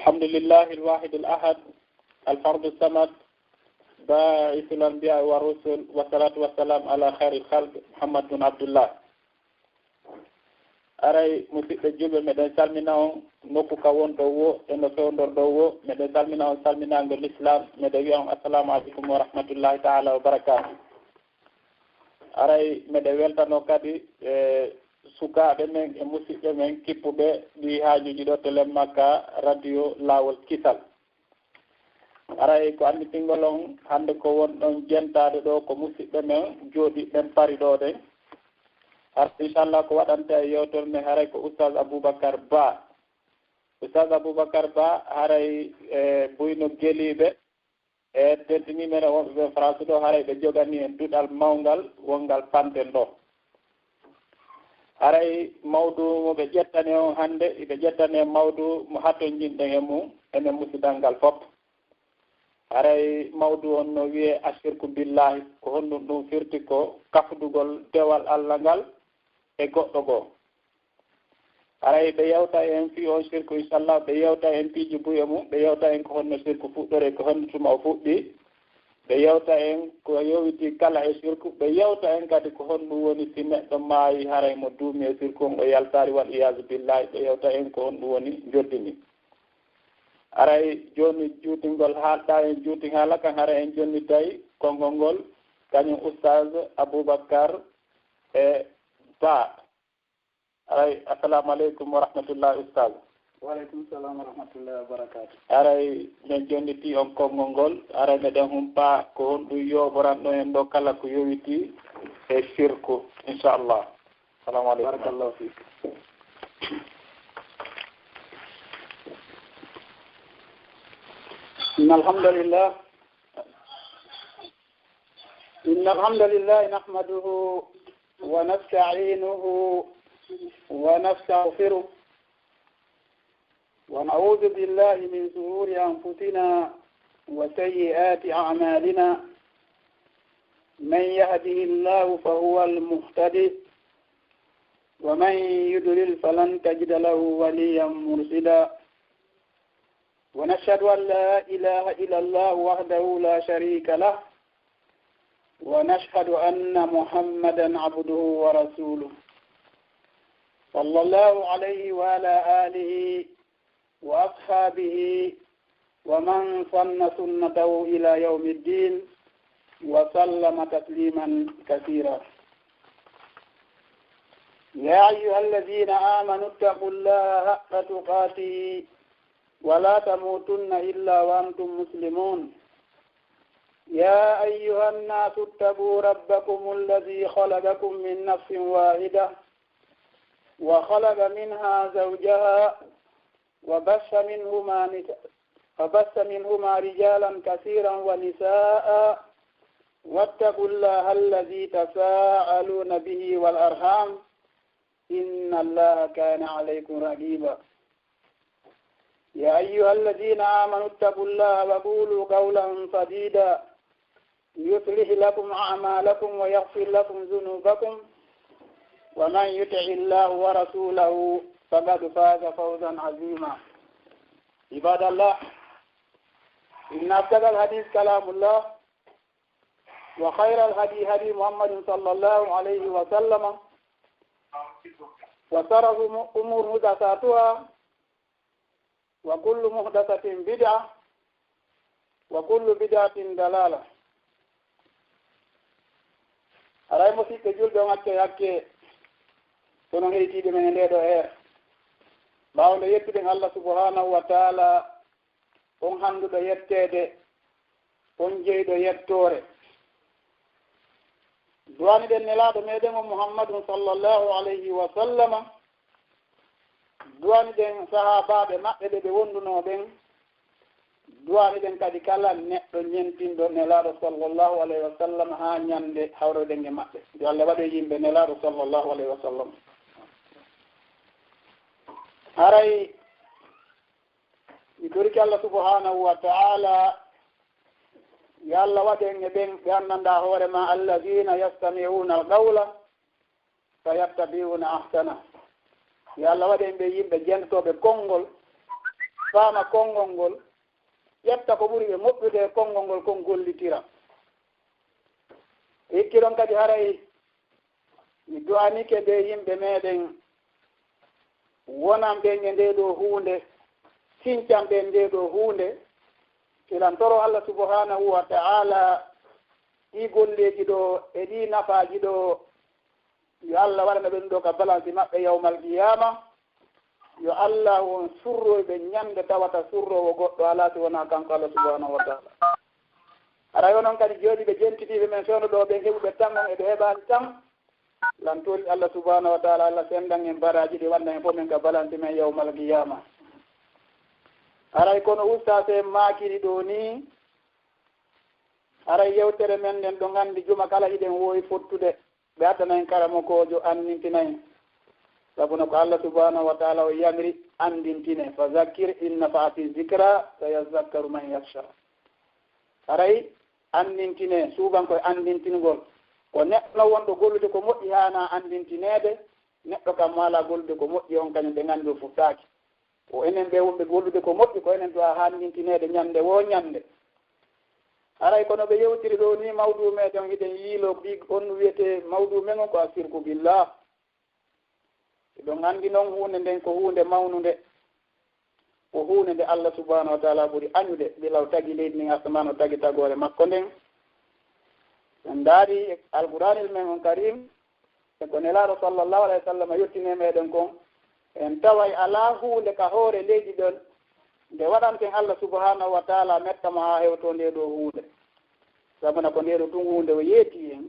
الحمد لله الواحد الأحد الفرد الصمد باعث الأنبياء والرسل والصلاة والسلام على خير الخلق محمد بن عبد الله aray musidɓe julɓe meɗen salmina on nokku ka won ɗo wo e no fewndor ɗo wo meɗen salmina on salminagol l'islam meɗen wiya on assalamu aleykum wa rahmatullahi taala wa barakatu aray meɗen weltano kadi e sukaɓe men e musidɓe men kippuɓe ɗi haajuji ɗo télé makka radio lawol kisal aray ko anditingol on hande ko won ɗon jentade ɗo ko musidɓe men jooɗiɓen pari ɗo ɗen har inchallah ko waɗante e yewtol men haray ko oustaz Aboubacar Ba oustaz Aboubacar Ba haray e buyno gueliɓe e tentinimen wonɓe ɓe France ɗo haray ɓe jogani en duɗal mawgal wongal panten ɗo haray mawdu moɓe ƴettani on hannde ɓe ƴettani en mawdu mo hatto jinɗen e mum enen musidal ngal fof haray mawdu on no wiye ashirku billahi ko honɗum ɗum firti ko kafdugol dewal Allah ngal e goɗɗo goo haray ɓe yewta en fi on sirku inchallah ɓe yewta en piiji buye mum ɓe yewta en ko honno sirku fuɗɗore ko honno tuma o fuɗɗi ɓe yewta en ko yowiti kala e sirku ɓe yewta en kadi ko honɗum woni si neɗɗo maayi haray mo duumi e sirku on o yaltari wal iyasu billahi ɓe yewta en ko honɗum woni joddini haray joni juutingol haalɗa en juuting haala kan haray en jonni tawi konngol ngol kañum oustaz Aboubacar e Ba aray assalamu aleykum wa rahmatullahi oustaz waleykum salam wa rahmatullahi wa barakatuh aray min jonniti on konngol ngol aray meɗen humpa ko honɗum yoɓoranɗo en ɗo kala ko yowiti e sirku inchallah assalamu aleykum barakallahu fik إن الحمد لله نحمده ونستعينه ونستغفره ونعوذ بالله من شرور أنفسنا وسيئات أعمالنا من يهده الله فهو المهتدي ومن يضلل فلن تجد له وليا مرشدا ونشهد أن لا إله إلا الله وحده لا شريك له ونشهد أن محمدا عبده ورسوله صلى الله عليه وعلى آله وأصحابه ومن صن سنته إلى يوم الدين وسلم تسليما كثيرا يا أيها الذين آمنوا اتقوا الله حق تقاته ولا تموتن إلا وأنتم مسلمون يا أيها الناس اتقوا ربكم الذي خلقكم من نفس واحدة وخلق منها زوجها وبث منهما رجالا كثيرا ونساء واتقوا الله الذي تساءلون به والأرحام إن الله كان عليكم رقيبا يا أيها الذين آمنوا اتقوا الله وقولوا قولا سديدا يصلح لكم أعمالكم ويغفر لكم ذنوبكم ومن يطع الله ورسوله فقد فاز فوزا عظيما عباد الله إن أصدق الحديث كلام الله وخير الهدي هدي محمد صلى الله عليه وسلم وشر الأمور محدثاتها وكل محدثة بدعة وكل بدعة ضلالة aray musidɓe julɓe on hakke kono heytiiɗe men e ndeɗo heere mbawde yettuɗen Allah subhanahu wa taala on hannduɗo yetteede on jeyɗo yettoore duwaniɗen nelaaɗo meɗen o Muhammadun sallllahu alayhi wa sallama duwaniɗen sahaabaaɓe maɓɓe ɓe wonduno ɓen duwaniɗen kadi kala neɗɗo ñentinɗo nelaaɗo sallllahu alayhi wa sallam haa ñande hawreɗen e maɓɓe yo Allah waɗe yimɓe nelaaɗo sallllahu alayhi wa sallam haray mi toriki Allah subhanahu wa ta'ala yo Allah waɗen e ɓen ɓe anndanɗa hoore ma alladina yastami'una alqawla fa yattabi'una ahsana yo Allah waɗen ɓe yimɓe jentoɓe konngol faama konngol ngol ƴetta ko ɓuri ɓe moƴƴude konngol ngol kon gollitira hikkiron kadi haray mi du'anike ɓe yimɓe meɗen wonan ɓe nde ɗo huunde sincan ɓe nde ɗo huunde ilantoro Allah subhanahu wa ta'ala ɗi golleji ɗo e ɗi nafaaji ɗo yo Allah waɗana ɓen ɗo ka balance maɓɓe yawmal qiyama yo Allah won surroɓe ñande tawata surrowo goɗɗo ala si wona kanko Allah subhanahu wa ta'ala ara onon kadi jooɗi ɓe jentitiɓe men fewno ɗo ɓe heɓuɓe tan on eɓe heɓani tan lantoli Allah subhanahu wa ta'ala Allah sendan en baraji ɗi wanda en fof men ka balance men yawmal qiyama aray kono ustase en makiri ɗo ni aray yewtere men nden ɗo gandi juma kala hiɗen wowi fottude ɓe addana en karamokojo andintinayi sabuna ko Allah subhanahu wa ta'ala o yamri andintine fa zakkir in nafaati zicra sayazakkaru man yakhsha aray andintine suuban koye andintingol ko neɗɗo wonɗo gollude ko moƴƴi hana andintinede neɗɗo kam mala gollude ko moƴƴi on kañum ɓe gandi o fuɗɗaki o enen ɓe wonɓe gollude ko moƴƴi ko enen duwa handintinede ñande wo ñande aray kono ɓe yewtiri ɗo ni mawdu meɗen hiɗen yiilo ɗi on wiyete mawdu men on ko asirku billah ɗon andi noon hunde nden ko hunde mawnude ko hunde nde Allah subhanahu wa ta'ala ɓuri añude ɓilaw tagi leydi nin asmano tagi tagore makko nden en daari alquranil men on karim e ko nelaɗo sallllahu alayhi wa sallam yettine meɗen kon en taway ala hunde ka hoore leydi ɗon nde waɗanten Allah subhanahu wa ta'ala mettamo ha hewto nde ɗo hunde sabuna ko nde ɗo tun hunde o yeeti en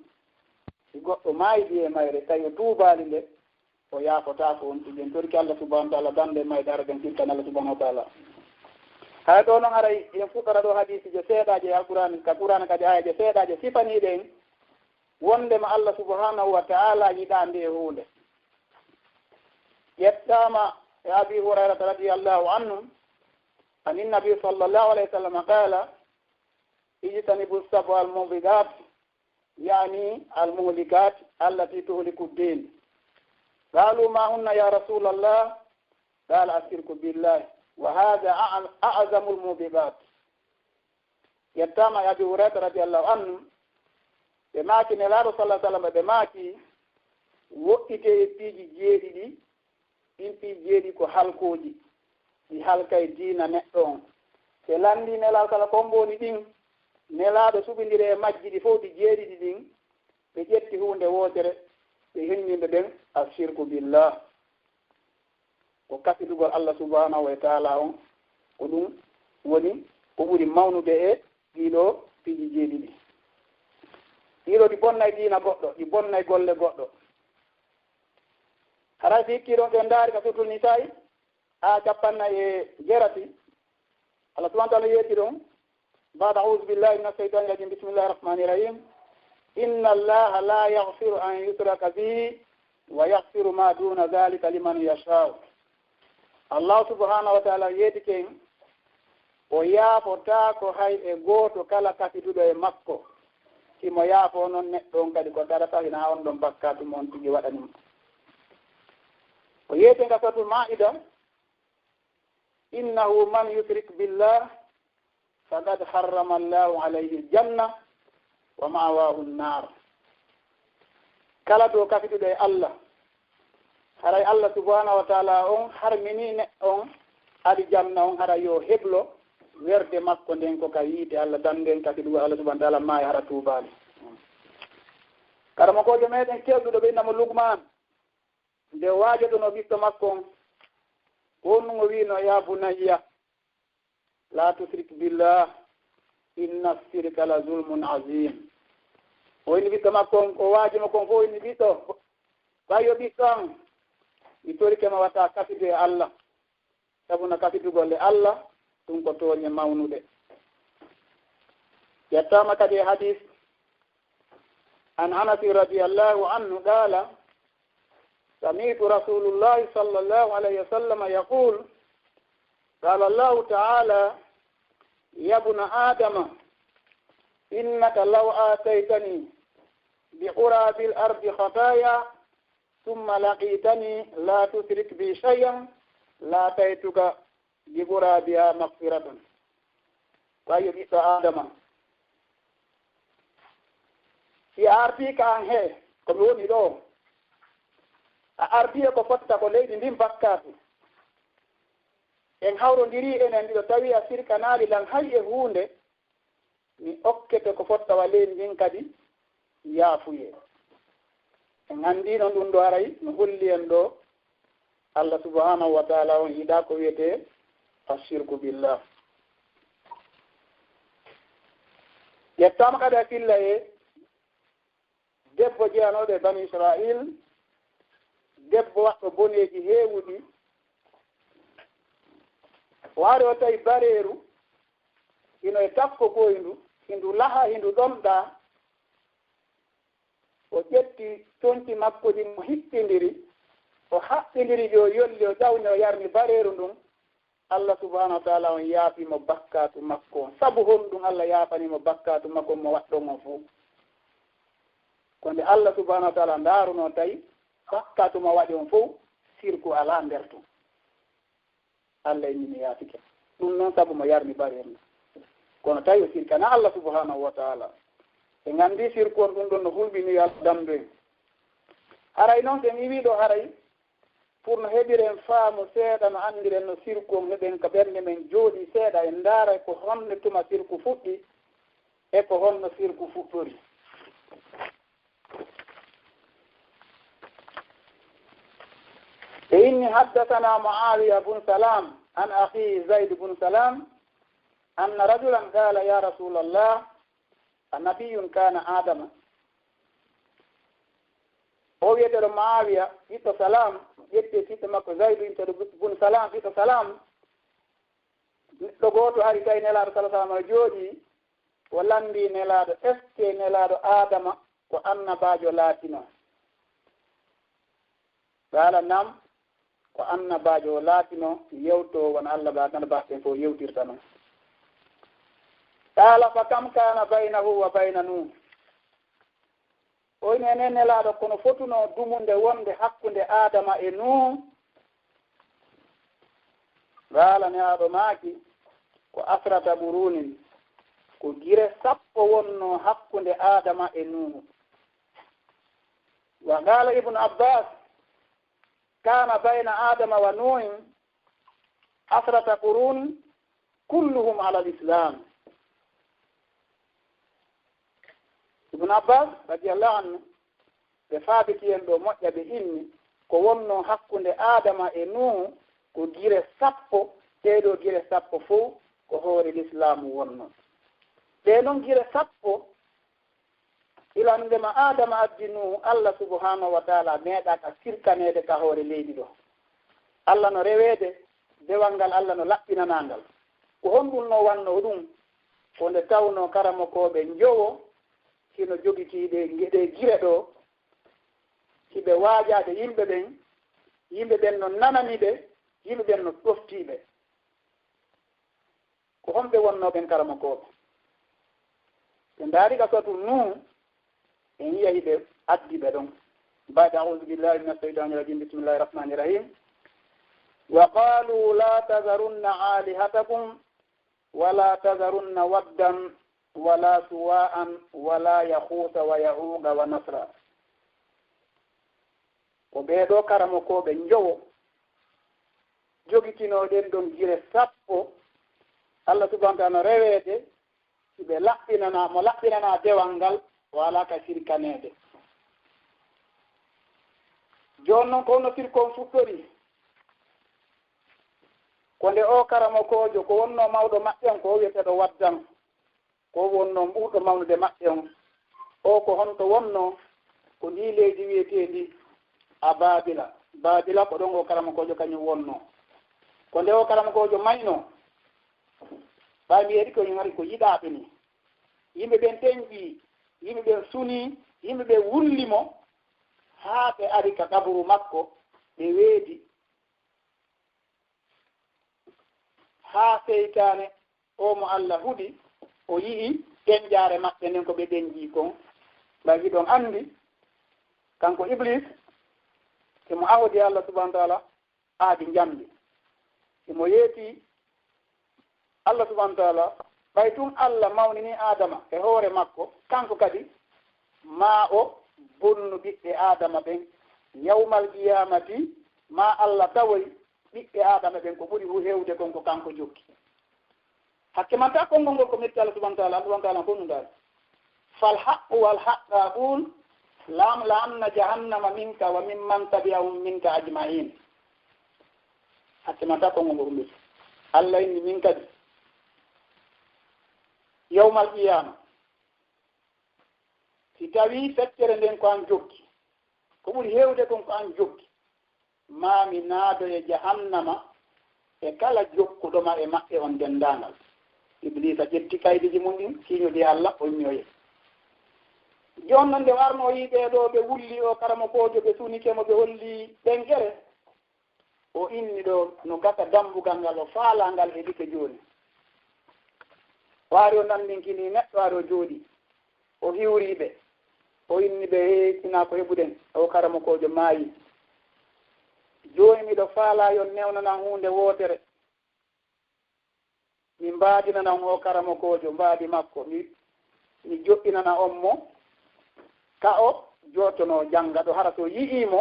si goɗɗo maydi e mayre tawi o tuubali nde o yaafotako on tijen torki Allah subhanahu wa ta'ala dande mayde araben kirtan Allah subhanahu wa ta'ala hay ɗo noon aray en fuɗɗora ɗo hadisi je seeɗaje alquran ka qur'an kadi aya je seeɗaje sifaniɗen wondema Allah subhanahu wa ta'ala yiɗa nde hunde yettama e abi hurairata radiyallahu anhu an innabi sallallahu alayhi wa sallam qala ijtanibu sab'a al-mubiqat yani al-muhlikat allati tuhliku ad-din قالوا ما هن يا رسول الله قال الشرك بالله وهذا أعظم الموبقات يتامى يا أبي هريرة رضي الله عنه بماكي نلارو صلى الله عليه وسلم بماكي وقتي بيجي جيدي دي إن في جيدي كو حلقوجي دي حلقة دينا نحن سلان دي نلارو صلى الله عليه وسلم نلارو سبندي مجي دي فو دي جيدي دي دين بجيتي هون دي ووتره ɓe henninde ɗen ashirku billah ko kasidugol Allah subhanahu wa ta'ala on ko ɗum woni ko ɓuri mawnude e ɗiɗo piiji jeeɗiɗi ɗiɗo ɗi bonnay diina goɗɗo ɗi bonnay golle goɗɗo haray si hikkiɗon ɓe ndaari ka surtul nisa'i a capanna e jerati Allah subhanahu wa ta'ala yeeti ɗon ba'da a'udhu billahi minash shaytanir rajim bismillahir rahmanir rahim inna allaha la yaghfiru an yushraka bihi wa yaghfiru ma duna dhalika liman yasha'u Allah subhanahu wa ta'ala yeeti ken o yaafota ko hay e gooto kala kafituɗo e makko simo yaafo noon neɗɗo on kadi ko darata hina on ɗon bakkatu mon tigi waɗanimo o yeete nga suratul ma'ida innahu man yushrik billah faqad harrama allahu alayhi aljanna wa ma'wahu an-nar kala do kafituɗo e Allah haray Allah subhanahu wa ta'ala on harmini neɗɗo on aljanna on hara yo heblo werde makko nden ko ka yiite Allah danden kafituɗo Allah subhanahu wa ta'ala maayi hara tuubali karamo kojo meɗen kewɗuɗo ɓe innamo Lugman nde waajotono ɓiɗɗo makko on wonnugo wino ya bunayya la tushrik billah inna shirka la zulmun azim o inni ɓiɗɗo makko on o waajimo kon fof inni ɓiɗɗo ɓayo ɓiɗɗo an mi torikema watta kafidu e Allah sabuna kafidugol e Allah ɗum ko tooñe mawnude yettama kadi e hadis an Anas radiyallahu anhu qala سمعت رسول الله صلى الله عليه وسلم يقول قال الله تعالى يا ابن آدم إنك لو آتيتني بقراب الأرض خطايا ثم لقيتني لا تشرك بي شيئا لاتيتك jibura biha magfiratan wayo ɓiɗɗo adama si a arti ka an he komi woni ɗo a arti e ko fotta ko leydi ndin bakkatu en hawrodiri enen ɗiɗo tawi a sirkanali lan hay e hunde mi okkete ko fotta wa leydi ndin kadi yaafuye en anndino ɗum ɗo aray no holli en ɗo Allah subhanahu wa taala on yiɗa ko wiyete ashirku billah yettama kadi hakkilla e debbo jeyanoɗo e bani israil debbo waɗɗo boneji heewuɗi waari o tawi bareeru ino e takko goyndu hindu laha hindu ɗomɗa o ƴetti tonti makko ɗi mo hiɓɓindiri o haɓɓindiri ɗi o yolli o ƴawni o yarni bareeru ndun Allah subhanahu wa taala on yaafimo bakkatu makko on sabu honɗum Allah yaafanimo bakkatu makko mo waɗɗon o fof ko nde Allah subhanahu wa taala ndaaruno tawi bakkatu mo waɗi on fof sirku ala nder tun Allah e mimi yaafike ɗum noon sabu mo yarni bareeru kono tawi o sirkana Allah subhanahu wa taala e nganndi sirku on ɗum ɗon no hulɓini Allah damdu en haray noon sen iwiɗo haray pour no heɓiren faamu seeɗa no anndiren no sirku on heɓen ko ɓernde men jooɗi seeɗa en ndaara ko honno tuma sirku fuɗɗi e ko honno sirku fuɗɗori e inni haddathana Muawiya bun Salam an akhi Zayd bun Salam anna rajulan qala ya Rasulallah annabiyun kana Adama o wiyeteɗo Muawiya ɓiɗɗo Salam ƴetti siɗɗo makko Zaydu intoɗo bun Salam ɓiɗɗo Salam neɗɗo gooto ari tawi nelaaɗo sallallahu alaihi wasallam jooɗi o landi nelaaɗo est ce que nelaaɗo Adama ko annabaajo laatino qala nam ko annabaajo o laatino yewto won Allah ba annabaaɓe fof yewtirta noon qala fa kam kana baynahu wa bayna Nuh oyni enen nelaaɗo kono fotuno dumunde wonde hakkunde Adama e Nuh qala nelaaɗo maaki ko asrata burunin ko gire sappo wonno hakkunde Adama e Nuh wa qala Ibnu Abbas kana bayna Adama wa Nuhin asrata qurun kulluhum ala al-islam Ibn Abbas radiyallahu anhu ɓe faabiti en ɗo moƴƴa ɓe inni ko wonno hakkunde Adama e Nuh ko gire sappo ɗeɗo gire sappo fof ko hoore l'islamu wonno ɗe noon gire sappo ilandema Adama addi Nuh Allah subhanahu wa taala meeɗa ka sirkanede ka hoore leydi ɗo Allah no rewede dewal ngal Allah no laɓɓinanangal ko honɗum no wanno ɗum ko nde tawno karamokoɓe njowo hino jogitiiɗe geɗe gire ɗo hiɓe waajade yimɓe ɓen no nananiɓe yimɓe ɓen no ɗoftiiɓe ko honɓe wonnoɓen karamokoɓe ɓe ndaari ka sotu Nuh en yiya hiɓe addiɓe ɗon ba'da a'udhu billahi minash shaitani rajim bismillahir rahmanir rahim wa qalu la tazarunna alihatakum wala tazarunna waddan wala suwa'an wala yahuusa wa yahuuga wa nasra ko ɓeeɗo karamokoɓe njowo jogitinoɗen ɗon gire sappo Allah subhanahu wa ta'ala rewede ɓe mo laɓɓinana dewal ngal wala ka sirkanede joni noon ko no sirkon fuɗɗori ko nde o karamokojo ko wonno mawɗo maɓɓe on ko wiyeteɗo waddan ko wonno ɓurɗo mawnude maɓɓe on o ko honto wonno ko ndi leydi wiyetendi a Babila ko ɗon o karamokojo kañum wonno ko nde o karamokojo mayno ɓa mi heeɗi ko ari ko yiɗaɓe ni yimɓe ɓen teñƴi yimɓe ɓen suni yimɓe ɓe wullimo haa ɓe ari ka kaburu makko ɓe weedi haa seytane o mo Allah huɗi o yi'i deñƴaare maɓɓe nden ko ɓe deñƴii kon ɓagi ɗon anndi kanko Iblis emo ahodi Allah subahanahu wa taala aadi njamdi emo yeeti Allah subhanahu wa ta'ala ɓay tun Allah mawnini adama e hoore makko kanko kadi ma o bonnu ɓiɓɓe adama ɓen yawmal qiyamati ma Allah tawoy ɓiɓɓe adama ɓen ko ɓuri hu hewde kon ko kanko jokki hakke manta konngol ngol ko metti Allah subhanahu wa ta'ala fof no ndaari fal haqqu wal haqqaqul lamna jahannama minka wa mimman tabi'ahum minka ajma'in hakke manta konngol ngol ɗum Allah inni min kadi yawmal qiyama si tawi feccere nden ko an jokki ko ɓuri hewde kon ko an jokki mami naado e jahannama e kala jokkuɗoma e maɓɓe on dendangal iblisa ƴetti kaydiji mum ɗin siñodi Allah o ñoye jon noon nde warno yiɓe ɗo ɓe wulli o karamo kojo ɓe sunikemo ɓe holli ɓenkere o inni ɗo no gasa dambugal ngal o faalangal heɗike joni waari o nandinkini neɗɗo waari o jooɗi o hiwriɓe o inni ɓe heetina ko heɓuɗen o karamo kojo maayi joni miɗo faala yon newnanan hunde wotere mi mbaadinanan o karamo kojo mbaadi makko mi joɓɓinana on mo ka o jotono jannga ɗo hara so yi'imo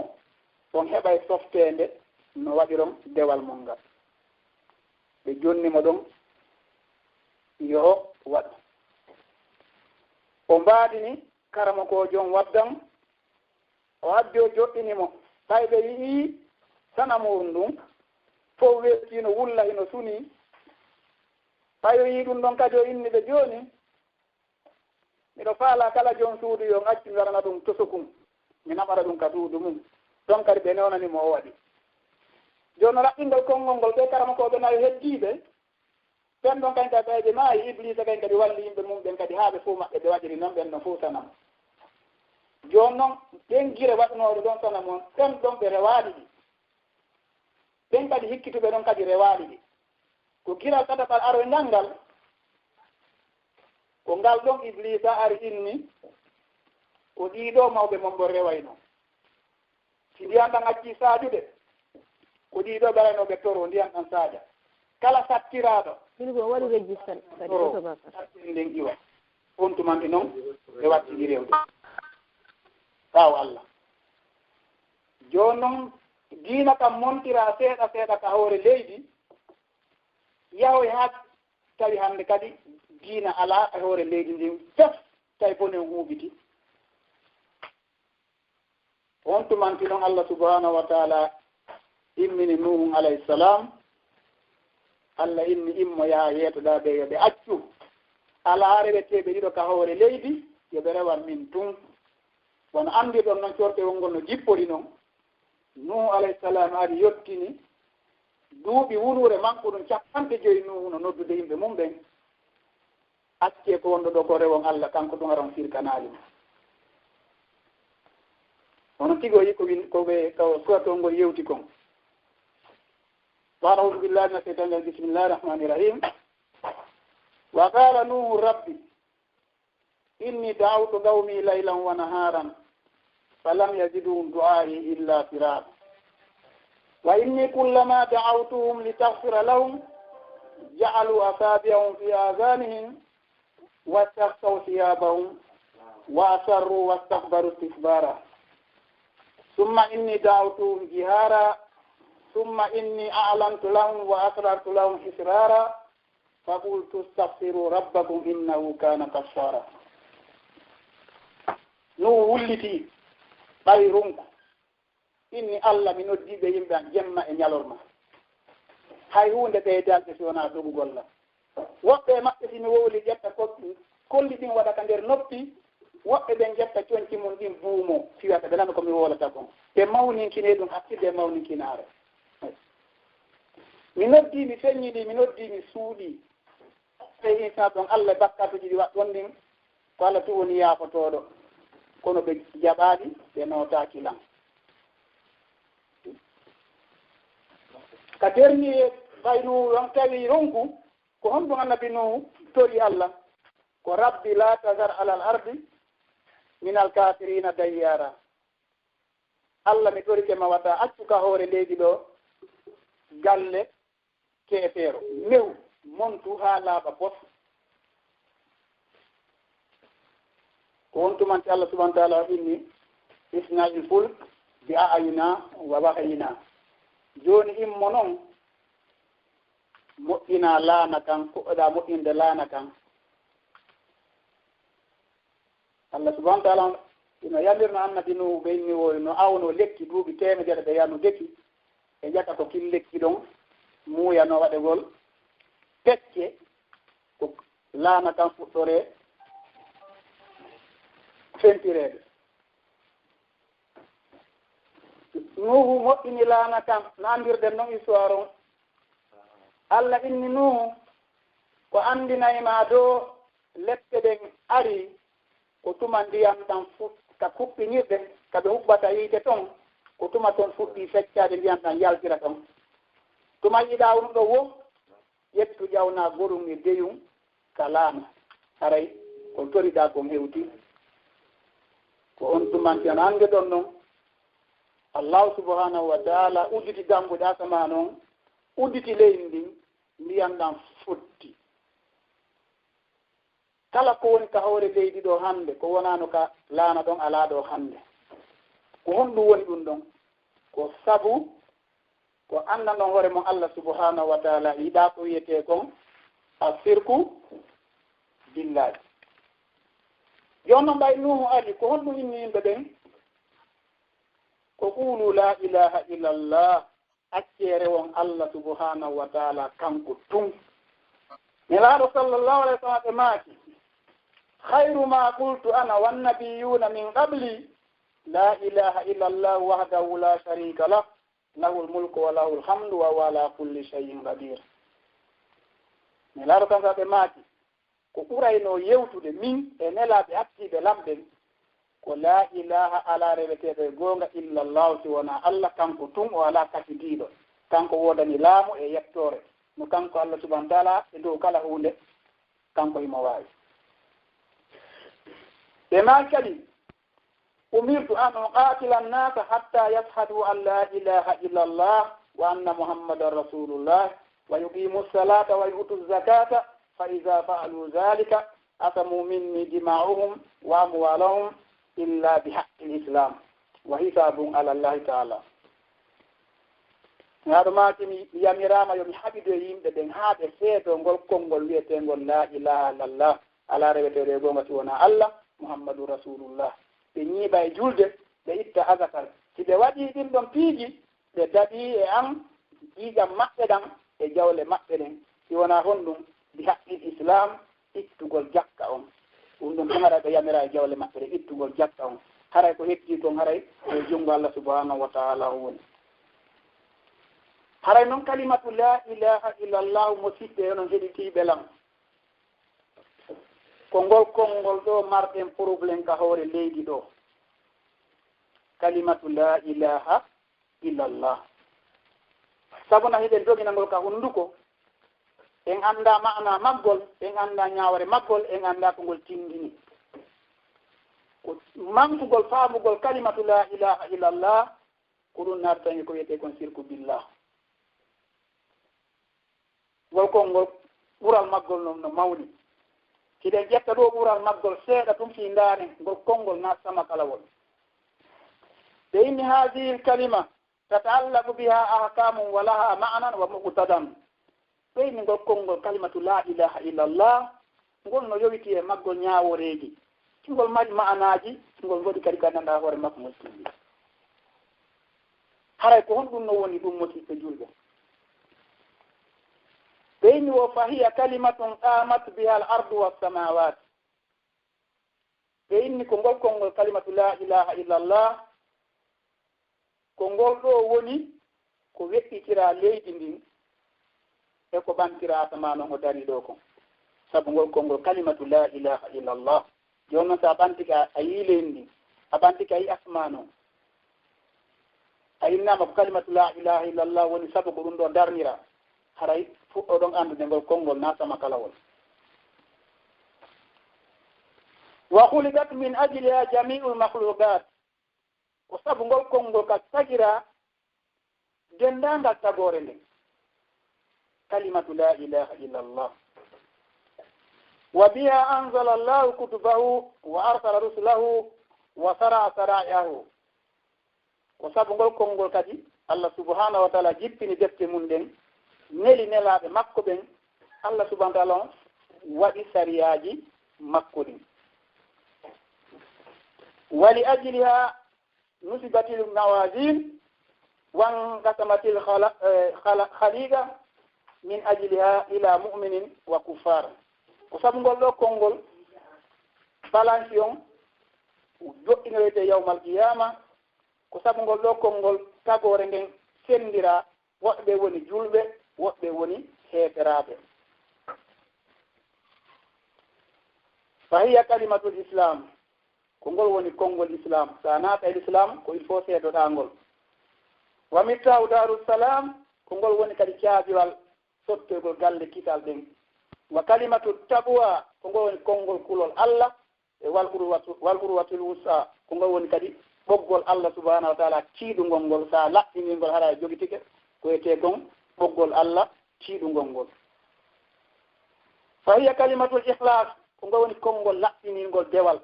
on heɓa e softede no waɗiron dewal mum ngal ɓe jonnimo ɗon yo waɗ o mbaadini karamo kojo on waddan o haddi o joɗɗinimo tay ɓe yii sanamuru ndun fof wettino wulla hino suni tayo yii ɗum ɗon kadi o inni ɓe jooni miɗo faala kala jon suudu yo acci garana ɗum tosokum mi naɓara ɗum ka suudu mum ɗon kadi ɓe newnanimo o waɗi jooni raɓɓingol konngol ngol ɓe karama koɓe nayo heddiɓe ɓen ɗon kañ kadi ɓeyɓe maayi iblisa kañ kadi walli yimɓe mum ɓen kadi haaɓe fof maɓɓe ɓe waɗiri noon ɓen no fof sanam jooni noon ɓen gire waɗnoɗo ɗon sanam on ɓen ɗon ɓe rewaɗi ɗi ɓen kadi hikkituɓe ɗon kadi rewaɗi ɗi ko giral tataɓal aro ngal ngal ko ngal ɗon iblisa ari inni ko ɗiɗo mawɓe mombo rewayno si ndiyam ɗan acci saajude ko ɗiɗo ɓeraynoɓe toro ndiyam ɗan saaja kala sattiraɗo waɗi registran toro sattiri nden iwa on tumanɓe noon ɓe wattidi rewde ɓaawo Allah joni noon diina kam montira seeɗa seeɗa ka hoore leydi yahoy ha tawi hande kadi diina ala e hoore leydi ndin fof tawi bonen huuɓiti on tumanti noon Allah subhanahu wa taala immini nuhum alayhi salam Allah inni immo yaha yeetoɗa ɓe yoɓe accu ala reweteɓe ɗiɗo ka hoore leydi yoɓe rewan min tun wono andi ɗon noon cortewol ngol no jippori noon nuhu alayhi salam ari yottini duuɓi wurure manko ɗum 50 nuhu no noddude yimɓe mum ɓen acce ko wonɗo ɗo ko rewon Allah kanko ɗum aron firkanali hono tigi o yi koɓe suwatol ngol yewti kon wa a'udhu billahi minash shaitanir rajim bismillahir rahmanir rahim wa qala nuhu rabbi inni da'awtu qawmi laylan wa naharan falam yazidhum du'ai illa firara wa inni kullama da'awtuhum litaghfira lahum ja'alu asabi'ahum fi adhanihim wastaghsaw thiyabahum wa asarru wastakbaru istikbara thumma inni da'awtuhum jihara thumma inni a'lantu lahum wa asrartu lahum israra faqultu astaghfiru rabbakum innahu kana ghaffara Nuhu wulliti ɓawi runko inni Allah mi noddiɓe yimɓe an jemma e ñalorma hay hunde ɓeydalɓe si wona dogugol lam woɓɓe maɓɓe simi wowli ƴetta kolli ɗin waɗa ka nder noppi woɓɓe ɓen ƴetta coñci mum ɗin buumo fiwata ɓe nana komi wolata kon ɓe mawninkine ɗum hakkille mawninkinare mi noddi mi feññiɗi mi noddi mi suuɗi e insan ɗon Allah bakkatuji ɗi waɗɗon ɗin ko Allah tu woni yaafotoɗo kono ɓe jaɓaɗi ɓe notaki lan ka dernier ɓaynu on tawi ronku ko honɗum annabi Nuhu tori Allah ko rabbi la tazar alal ardi min al kafirina dayyara Allah mi torike ma wata accu ka hoore leydi ɗo galle keefeero new montu ha laaɓa pos ko wontumanti Allah subhanahu wa ta'ala inni isna il fulk bi a'yuna wa wahyina joni immo noon moƴƴina laana kan koɗɗa moƴƴinde laana kan Allah subhanahu wa ta'ala ino yallirno annabi no ɓeyni o no awno lekki duuɓi temedere ɓe yano deki e ƴetta ko kin lekki ɗon muuyano waɗegol pecce ko laana kan fuɗɗore fentirede nuhu moƴƴini laana kan no andirden noon histoire on Allah inni nuhu ko andinayma dow leɗɗe ɗen ari ko tuma ndiyam ɗan ka kuɓɓinirɗe kaɓe huɓɓata yiite toon ko tuma toon fuɗɗi feccade ndiyam ɗan yaltira toon tuma yiɗa ɗum ɗo wo ƴettu ƴawna goɗum e deyum ka laana haray ko toriɗa kon hewti ko on tumanti an hannde ɗon noon allahu subhanahu wa taala udditi gambuɗe asama noon udditi leydi ndin ndiyam ɗan futti kala ko woni ka hoore leydi ɗo hannde ko wonano ka laana ɗon alaa ɗo hannde ko honɗum woni ɗum ɗon ko sabu ko anndan ɗon hoore mon Allah subhanahu wa taala yiɗa ko wiyete kon a sirku billahi joni noon ɓay nuhu ari ko honɗum inni yimɓe ɓen ko qulu la ilaha illallah accere won Allah subhanahu wa taala kanko tun nelaaɗo sallallahu alayhi wa sallam e maaki khayru ma qultu ana wannabiyuna min qabli la ilaha illallah wahdahu la sharika lah lahu lmulku wa lahu lhamdu wa huwa ala kulli shay'in qadir nelaaɗo kanko ɓe maaki ko ɓurayno yewtude min e nelaaɓe hakkiɓe lamɓen ko la ilaha ala reweteɗo e goonga illallah si wona Allah kanko tun o ala kasidiɗo kanko wodani laamu e yettore no kanko Allah subhanahu wa taala e dow kala hunde kanko imo wawi ɓe ma kadi umirtu an uqatila annasa hatta yashhadu an la ilaha illallah wa anna muhammadan rasulullah wa yuqimu salata wa yu'tu zakata fa idha fa'alu dhalika asamu minni dima'uhum wa amwalahum illa bihaqqi l'islam wa hisabun ala allahi taala ngaɗo makimi yamirama yomi haɓido yimɓe ɓen haa ɓe seedo ngol konngol wiyetengol la ilaha illallah ala reweteɗo e gonga si wona Allah muhammadu rasulullah ɓe ñiiɓa e julde ɓe itta azakal si ɓe waɗi ɗin ɗon piiji ɓe daɗi e an ƴiiƴam maɓɓe ɗan e jawle maɓɓe ɗen si wona honɗum bi haqqil islam ittugol jakka on ɗum ɗum tan haray ɓe yamira e jawle maɓɓe ɗe ittugol jakka on haray ko hetti kon haray e junngo Allah subhanahu wa taala o woni haray noon kalimatu la ilaha illallah mo siɓɓe onon heɗitiɓe lam ko ngol konngol ɗo marɗen probléme ka hoore leydi ɗo kalimatu la ilaha illallah sabu na hiɗen joginangol ka hunnduko en annda maana maggol en annda ñaawre maggol en annda ko ngol tindini ko mankugol faamugol kalimatu la ilaha illallah ko ɗum naatani ko wiyete kon sirku billah ngol konngol ɓural maggol noon no mawni hiɗen ƴetta ɗo ɓural maggol seeɗa tum si ndaane ngol konngol naatama kalawol ɓe inni hadihi l kalima tataallagu biha ahkamum wa laha ma'nan wa muqtadan ɓeyni ngol konngol kalimatu la ilaha illallah ngol no yowiti e maggol ñaaworeeji ngol mari ma'anaji ngol waɗi kadi gandanɗa hoore makko ngol tilli haray ko honɗum no woni ɗum mosiɓɓe julɓe ɓeyni o fahiya kalimatun qamat biha al ardu wassamawat ɓeyni ko ngol konngol kalimatu la ilaha illallah ko ngol ɗo woni ko weɗɗitira leydi ndin e ko ɓantira asama noon o dari ɗo kon sabu ngol konngol kalimatu la ilaha illallah joni noon sa ɓantika a yii leydi ndin a ɓantika a yi asma noon a innama ko kalimatu la ilaha illallah woni sabu ko ɗum ɗo darnira haray fuɗɗo ɗon andude ngol konngol nasama kalawol wa khuliqat min ajliha jami'ul makhluqat ko sabu ngol konngol ka tagira dendangal tagore nden kalimatu la ilaha illa Allah. Wa biha anzala Allahu kutubahu wa arsala rusulahu wa sarayahu. Ko sabu ngol konngol kadi Allah subhanahu wa ta'ala jippini defte mun den neli nelaɓe makko ɓen Allah subhanahu wa ta'ala waɗi sariyaji makko ɗin. Wali ajliha nusibatil mawazin wankasamatil khaliga min ajliha ila mu'minin wa kuffar. Ko sabu ngol ɗo konngol balance on joɗɗinoyte yawmal qiyama. Ko sabu ngol ɗo konngol tagore nden sendira woɓɓe woni julɓe woɓɓe woni heeferaaɓe. fahiya kalimatul islam, ko ngol woni konngol islam. sa naata e l'islam ko il faut seedoɗa ngol. wa miftahu darussalam, ko ngol woni kadi caabiwal sottoygol galle kital ɗen. wa kalimatu taqwa, ko ngol woni konngol kulol Allah e walhurwatul wusa, ko ngol woni kadi ɓoggol Allah subhanahu wa ta'ala ciiɗugol ngol. sa laɓɓiningol hara jogitike ko ete gon ɓoggol Allah ciiɗugol ngol. fa hiya kalimatul ikhlas, ko ngol woni konngol laɓɓiningol dewal.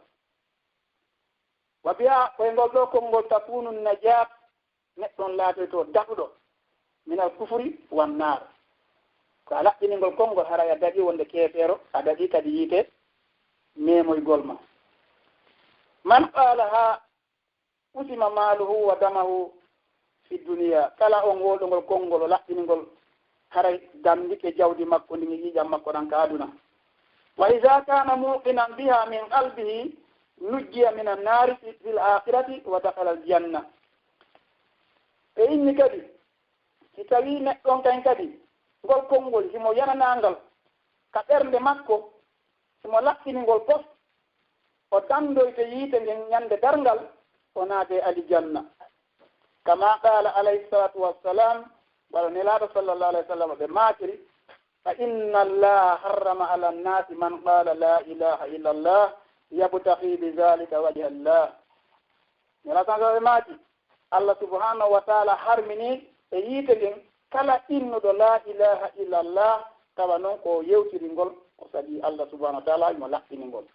wa biya koye ngol ɗo konngol takunu najat, neɗɗon laatoyto daɗuɗo minal kufri wan nar. ko a laɓɓiningol konngol hara a daɗi wonde keefeero, a daɗi kadi yiite memoygol ma. man qalaha usima maluhu wa damahu fi duniya, kala on woɗongol konngol o laɓɓiningol haray damdike jawdi makko ndi yiijam makko ɗan ka aduna. wa ida kana muqinan biha min qalbihi nujjiya min annari fi l'akhirati wa dakhala aljanna. e inni kadi si tawi neɗɗon kan kadi ngol konngol himo yananangal ka ɓernde makko, himo laɓɓiningol pos o dandoyte yiite nden ñande darngal o naate alijanna. kama qala alayhi salatu wassalam, wala nelaɗo sallallahu alayhi wa sallam ɓe maakiri fa inna allaha harrama ala nnasi man qala la ilaha illa allah yabtaghi bi dhalika wajha allah. nelaɗo sallallahu ɓe maaki Allah subhanahu wa ta'ala harmini e yiite nden kala innuɗo la ilaha illa allah tawa noon ko yewtiringol o saɗi Allah subhanahu wa ta'ala imo laɓɓiningol.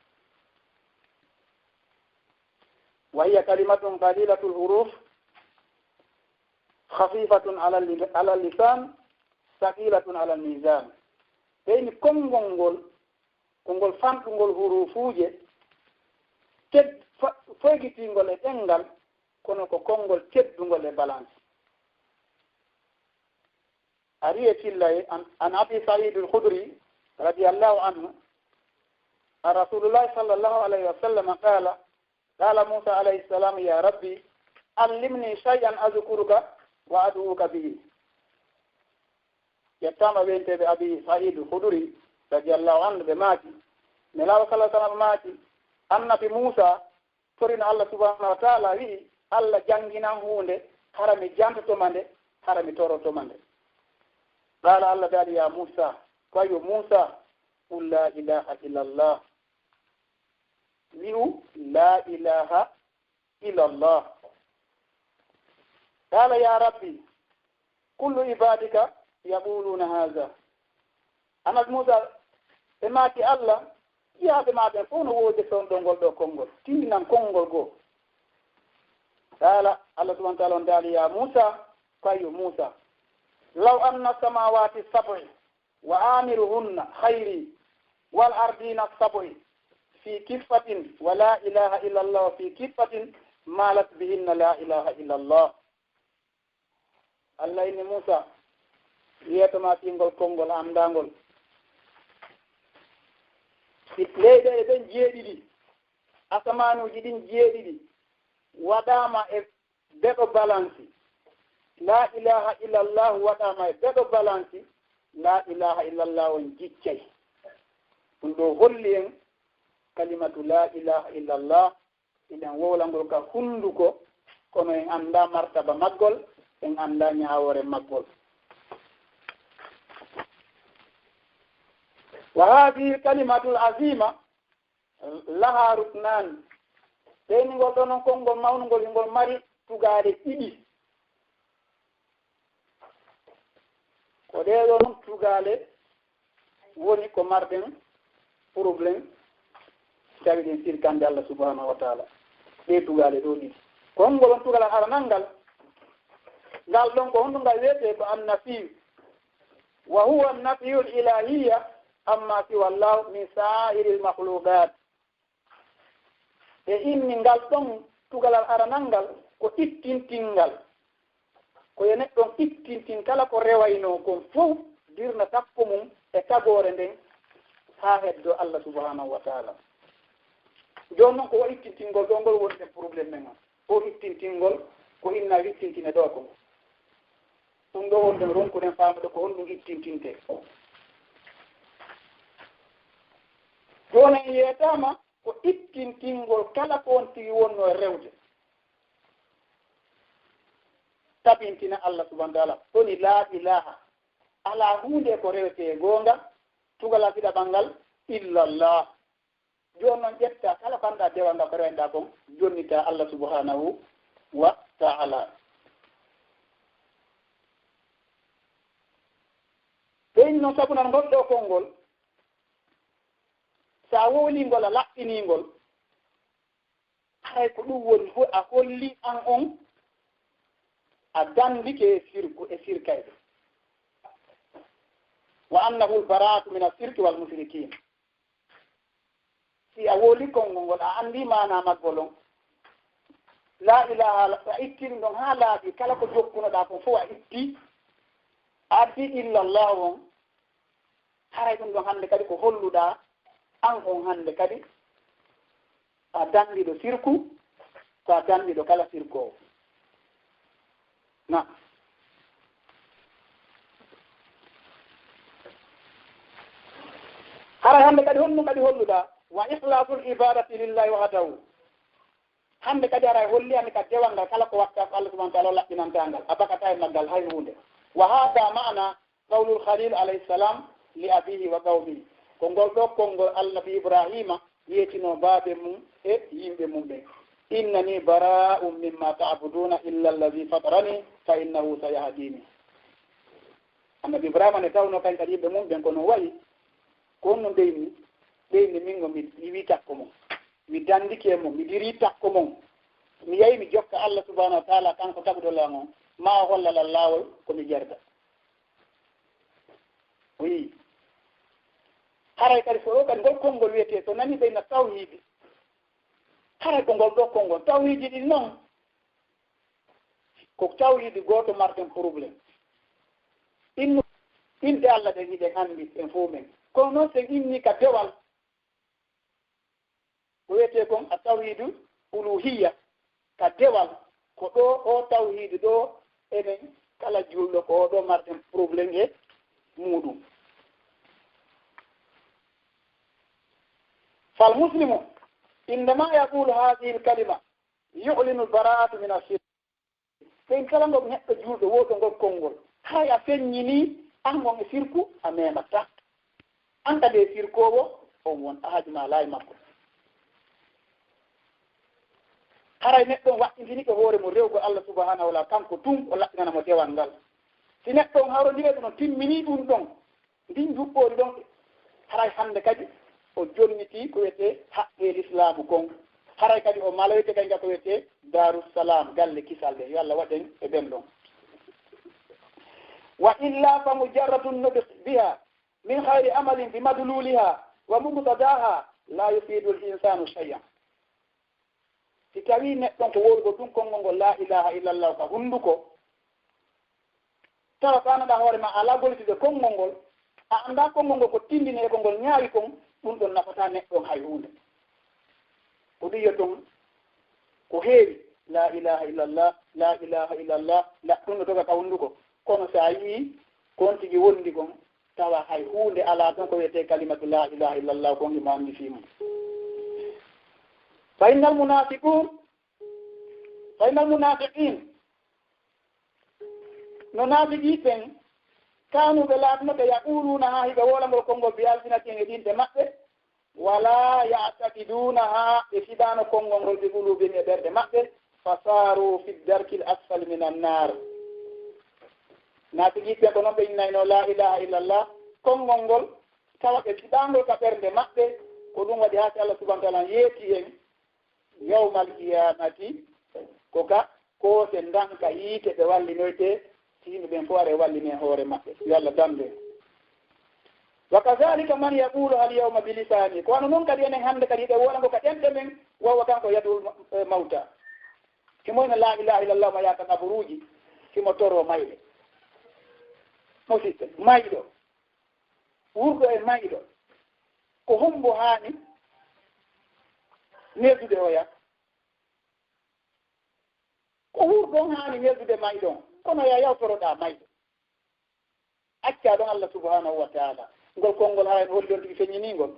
wa hiya kalimatun qalilatul huruf khafifatun ala lisan saqilatun ala mizan. ɓeyni konngol ngol kongol fanɗugol hurufuje foygitingol e ɗengal kono ko konngol teddugol e balance. ari e tillaye an abi said al-khudri radiyallahu anhu an rasulullahi sallallahu alayhi wa sallam qala musa alayhi salam ya rabbi allimni shay'an azkuruka wa aduuka bihi. yettama wenteɓe abi said al-khudri radiyallahu anhu ɓe maaki nelawo sallah sallam maaki annabi musa torino Allah subhanahu wa ta'ala wi Allah janginan hunde hara mi jantotoma nde hara mi torotoma nde. qala Allah daali ya musa koyo musa qul la ilaha illa allah, wi'u la ilaha illa allah. qala ya rabbi kullu ibadika yaquluna hadha. anabi musa ɓe maaki Allah yaaɓe maɓe fof no woodi sonɗongol ɗo konngol timminan konngol goo. qala Allah subhanahu wa ta'ala on daali ya musa koyo musa law anna samawati sab'i wa amiruhunna khayri wal ardina sab'i fi kiffatin wa la ilaha illa allah fi kiffatin malat bihinna la ilaha illa allah. Allah inni musa wiyatoma tingol konngol amdangol leyɗe e ɓen jeeɗiɗi asamanuji ɗin jeeɗiɗi waɗama e beɗo balansi la ilaha illallah waɗama e beɗo balansi la ilaha illallah on jiccay. ɗum ɗo holli en kalimatu la ilaha illallah iɗen wowlangol ka hunduko kono en anda martaba maggol en anda ñawore maggol. wa hadihi kalimatul azima laha ruknan. ɓeyni ngol ɗo noon konngol mawnugol ngol mari tugaade ɗiɗi. ko ɗeɗo noon tugale woni ko marɗen probléme tawi ɗen sirkande Allah subhanahu wa taala ɗe tugale ɗo ɗiɗi ko hongol on tugal aranal ngal ngal ɗon ko honɗum ngal wiyete ko annafiyu wa huwa annafiyu l ilahiya amma siwa llah min sa'iri l mahluqat e inni ngal ɗon tugalal aranal ngal ko ittintingal ko ye neɗɗon ittintin kala ko rewayno kon fof dirna sappo mum e tagore nden ha heddo Allah subhanahu wa taala joni noon ko wo ittintingol ɗo ngol woni ten probléme men on o ittintingol ko inna ittintine ɗo ko ɗum ɗo wonɗen ronkuɗen famde ko honɗum ittintinte joni en yeytama ko ittintingol kala ko on tigi wonno e rewde tabintina Allah subhanahu wa taala woni la ilaha ala hunde ko rewete gonga tugala fiɗa ɓangal illallah joni noon ƴetta kala ko anda dewanga ko rewenda kon jonnita Allah subhanahu wa taala ɓeyni noon sabunan gonɗo konngol sa wowlingol a laɓɓiningol hay ko ɗum woni fo a holli an on a dandike e sirku e sirkayɓe wa annahu lbaratu min assirki wal musrikin si a woli konngol ngol a andi mana maggol on la ilaha a ittiri ɗon ha laaɓi kala ko jokkunoɗa ko fof a itti a addi illallah on haray ɗum ɗon hannde kadi ko holluɗa an on hannde kadi a danɗiɗo sirku ko a danɗiɗo kala sirku o na haray hannde kadi honɗum kadi holluɗa wa ihlasul ibadati lillahi wahdahu hannde kadi ara holli hannde ka dewal ngal kala ko watta ko Allah subhanahu wa ta'ala laɓɓinantangal a bakata e maggal hay hunde wa hada ma'ana qawlul khalil alayhi salam li abihi wa qawmihi ko ngol ɗo konngol alnabi ibrahima yetino baabe mum e yimɓe mum ɓe innani bara'um mimma ta'buduna illa allazi fatarani fa innahu sayahdini annabi ibrahima ne tawno kañ kadi yimɓe mum ɓen kono wayi ko on no ɓeyni mingo mi wi takko mum mi dandiki e mum mi diri takko mum mi yahi mi jokka Allah subhanahu wa ta'ala kanko tagdolan on ma hollal laawol komi jerda oui haray kadi so o kadi ngol konngol wiyete so nani ɓeyna tawhidi haray ko ngol ɗo konngol tawhidi ɗin noon ko tawhidi gooto marten probléme inde Allah ɗen hiɗen anndi en fof men kono noon sen inni ka dewal ko wiyete kon a tawhidu uluhiyya ka dewal ko ɗo o tawhidu ɗo enen kala julɗo ko o ɗo marten probléme e muɗum fal muslimu indama yaqulu hadihi lkalima yu'linu lbara'atu min ashirk fen kala ngo neɗɗo julɗo woto ngol konngol hay a feññini an gon e sirku a mematta an kadi e sirkowo on won ahadima laayi makko haray neɗɗon waɗɗintini ko hoore mo rewgo Allah subhanahu wa ta'ala kanko tum o laɓɓinanamo dewal ngal si neɗɗon harodire ɗum no timmini ɗum ɗon ndin juɓɓori ɗon haray hannde kadi o jonniti ko wiyete haqqe l'islamu kon haray kadi o maloyte kay nga ko wiyete darussalam galle kisal ɗe yo Allah waɗen e ɓen ɗon wa illa fa mujarradun nutq biha min hayri amalin bi madluliha wa muqtadaha la yufidu l insanu shay'an si tawi neɗɗon ko worgo ɗum konngol ngol la ilaha illallah ka hunnduko tawa ko annda hoore ma ala golitude konngol ngol a annda konngol ngol ko tindini e ko ngol ñaawi kon ɗum ɗon nafata neɗɗon hay hunde ko ɗum yetton ko heewi la ilaha illallah la ilaha illallah ɗum no toga ka hunnduko kono so a yii kon tigi wondi kon tawa hay hunde ala ton ko wiyete kalimatu la ilaha illallah kon ima anndi fimum fa innal munafiqin no naafiqi ɓen kanuɓe laatnoɓe yaquluna ha hiɓe wolangol konngol bi alsinatin e ɗinɗe maɓɓe wala ya'taqidunaha ɓe fiɗano konngol ngol ɓe qulubin e ɓerɗe maɓɓe fa saru fi darki l asfal min annar naati jiɓɓe ko noon ɓe innayno la ilaha illallah konngol ngol tawa ɓe fiɗangol ka ɓernde maɓɓe ko ɗum waɗi haasi Allah subahana taala yeeti hen yawmal qiyamati ko ka koose ndanka yiite ɓe wallinoyte si yimɓe ɓen fof are wallini e hoore maɓɓe yo Allah damde wa kadalika man yaqulu al yawma bilisani ko wano noon kadi enen hannde kadi ɗe wonango ka ɗemɗe men wawa kanko yadul mawta himoyno la ilaha illallah ma yaka ngaburuji himo toro mayɗe musidɓe mayɗo wurɗo e mayɗo ko hombo haani neddude o yak ko wurɗon haani neddude mayɗon kono ya yawtoroɗa mayɗo acca ɗon Allah subhanahu wa taala ngol konngol haa en holli ɗon tigi feññiningol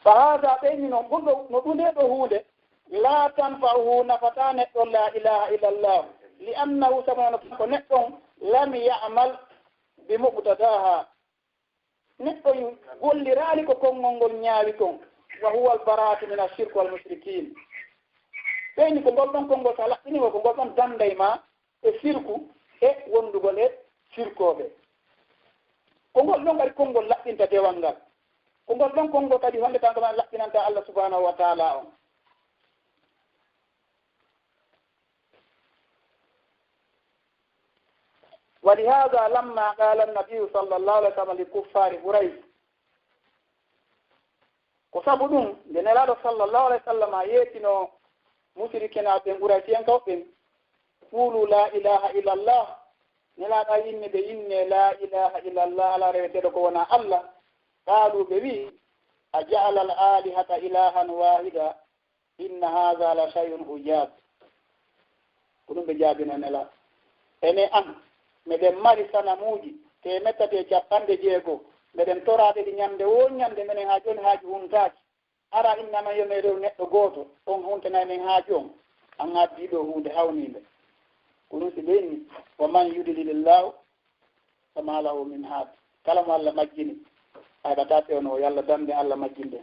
fa hada ɓeyni noon ɓurɗo no ɗunde ɗo hunde la tanfa'uhu nafata neɗɗon la ilaha illallah li annahu samano ko neɗɗon lam ya'mal bi muqtadaha neɗɗo golliraali ko konngol ngol ñaawi kon wa huwa al baratu min ashirk wal mushrikin ɓeyni ko ngol ɗon konngol sa laɓɓinimo ko ngol ɗon danday ma e sirku e wondugol e sirkooɓe ko ngol ɗon kadi konngol laɓɓinta dewal ngal ko ngol ɗon konngol kadi honde tan ɗoma laɓɓinanta Allah subhanahu wa taala on ولهذا لما قال النبي صلى الله عليه وسلم لكفار قريش وصابون لنلال صلى الله عليه وسلم يتنو مشركين بين قريشين كوبين قولوا لا إله إلا الله نلا إن بإن لا إله إلا الله على ريتك ونا الله قالوا بوي أجعل الآلهة إلها واحدا إن هذا لشيء عجاب كلهم بجابنا نلا أنا أم meɗen mari sanamuji te mettate capanɗe jeego meɗen torade ɗi ñande wo ñande menen ha joni haaji huntaki ara innama yo meɗen neɗɗo gooto on huntanayi men haaji on an addiɗo hunde hawnide ko ɗum si ɓenni wa man yudlilillahu fama lahu min haad kala mo Allah majjini haɗata pewno yo Allah damde Allah majjinde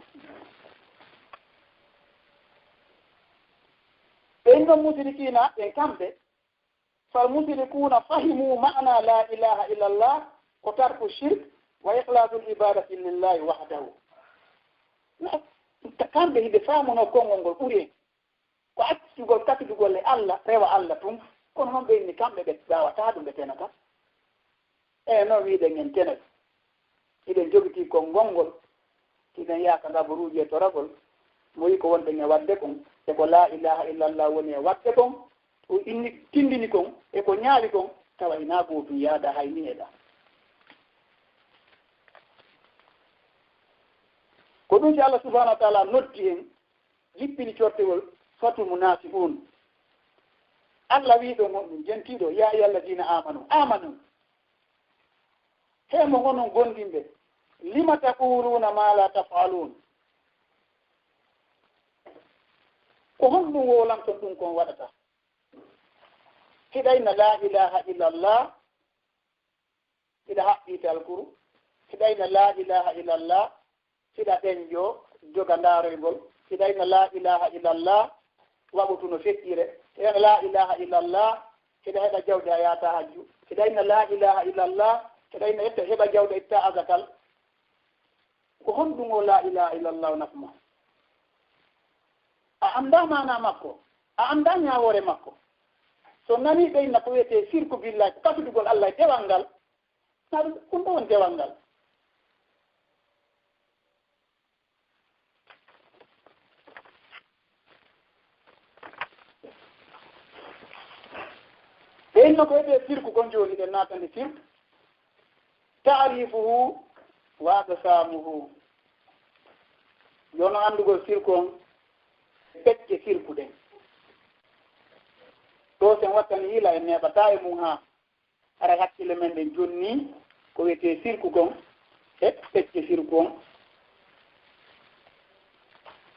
ɓen ɗon musirikina ɓen kamɓe فالمشركون فهموا معنى لا إله إلا الله وترك الشرك وإخلاص العبادة لله وحده كان به بفهمنا كونغول أوري كأتسجول كتجول الله روا الله توم كون هم بين كام بتدعوا تادم بتناك نو ويدين ينتنك إذا جبتي كونغول إذا يا كذا بروجي تراغول موي كون بين وادكم تقول لا إله إلا الله وني وادكم o inni tindini kon e ko ñaawi kon tawa ina gootum yaada hay ni eɗa ko ɗum si Allah subhanahu wa taala noddi en jippini cortewol fatul munafiqun Allah wiiɗo gonɗum jentiiɗo ya ayyuhalladina amanu hemo gonon gondimɓe lima taquluna ma la tafalun ko honɗum wolamton ɗum kon waɗata hiɗayna la ilaha illallah hiɗa haɓɓiite alkuru hiɗayna la ilaha illallah hiɗa ɗenjo joga ndaaroygol hiɗayna la ilaha illallah waɓutuno feƴƴire hiɗayna la ilaha illallah hiɗa heɓa jawde a yaata hajju hiɗayna la ilaha illallah hiɗayna etta heɓa jawde itta agatal ko honɗum o la ilaha illallah nafma a annda mana makko a annda ñawoore makko so nani ɓeyna ko wiyete sirku billahi kasudugol Allah e dewal ngal naɗu ɗum ɗo won dewal ngal ɓeyno ko wiyete sirku kon joni ɗen natande sirku taarifuhu wa aqsamuhu yono andugol sirku on pecce sirku ɗen ɗo sen wattani hiila en neɓata e mum ha ara hakkille men ɗen jonni ko wiyete sirku kon e pecce sirku on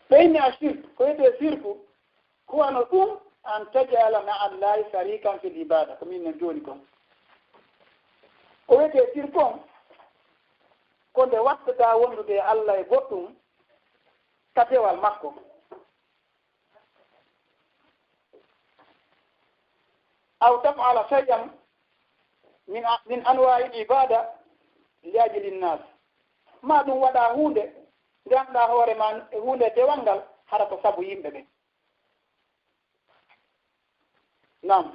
ɓeyni a sirku ko wiyete sirku huwano ɗum an tajala ma allahi sarikan fil ibada ko min nen joni kon ko wiyete sirku on ko nde wattata wondude Allah e goɗɗum katewal makko aw tafala shay'an min anwa'i ibada li ajli nnas ma ɗum waɗa hunde ganduɗa hoore ma hunde dewal ngal hara ko sabu yimɓe ɓe nam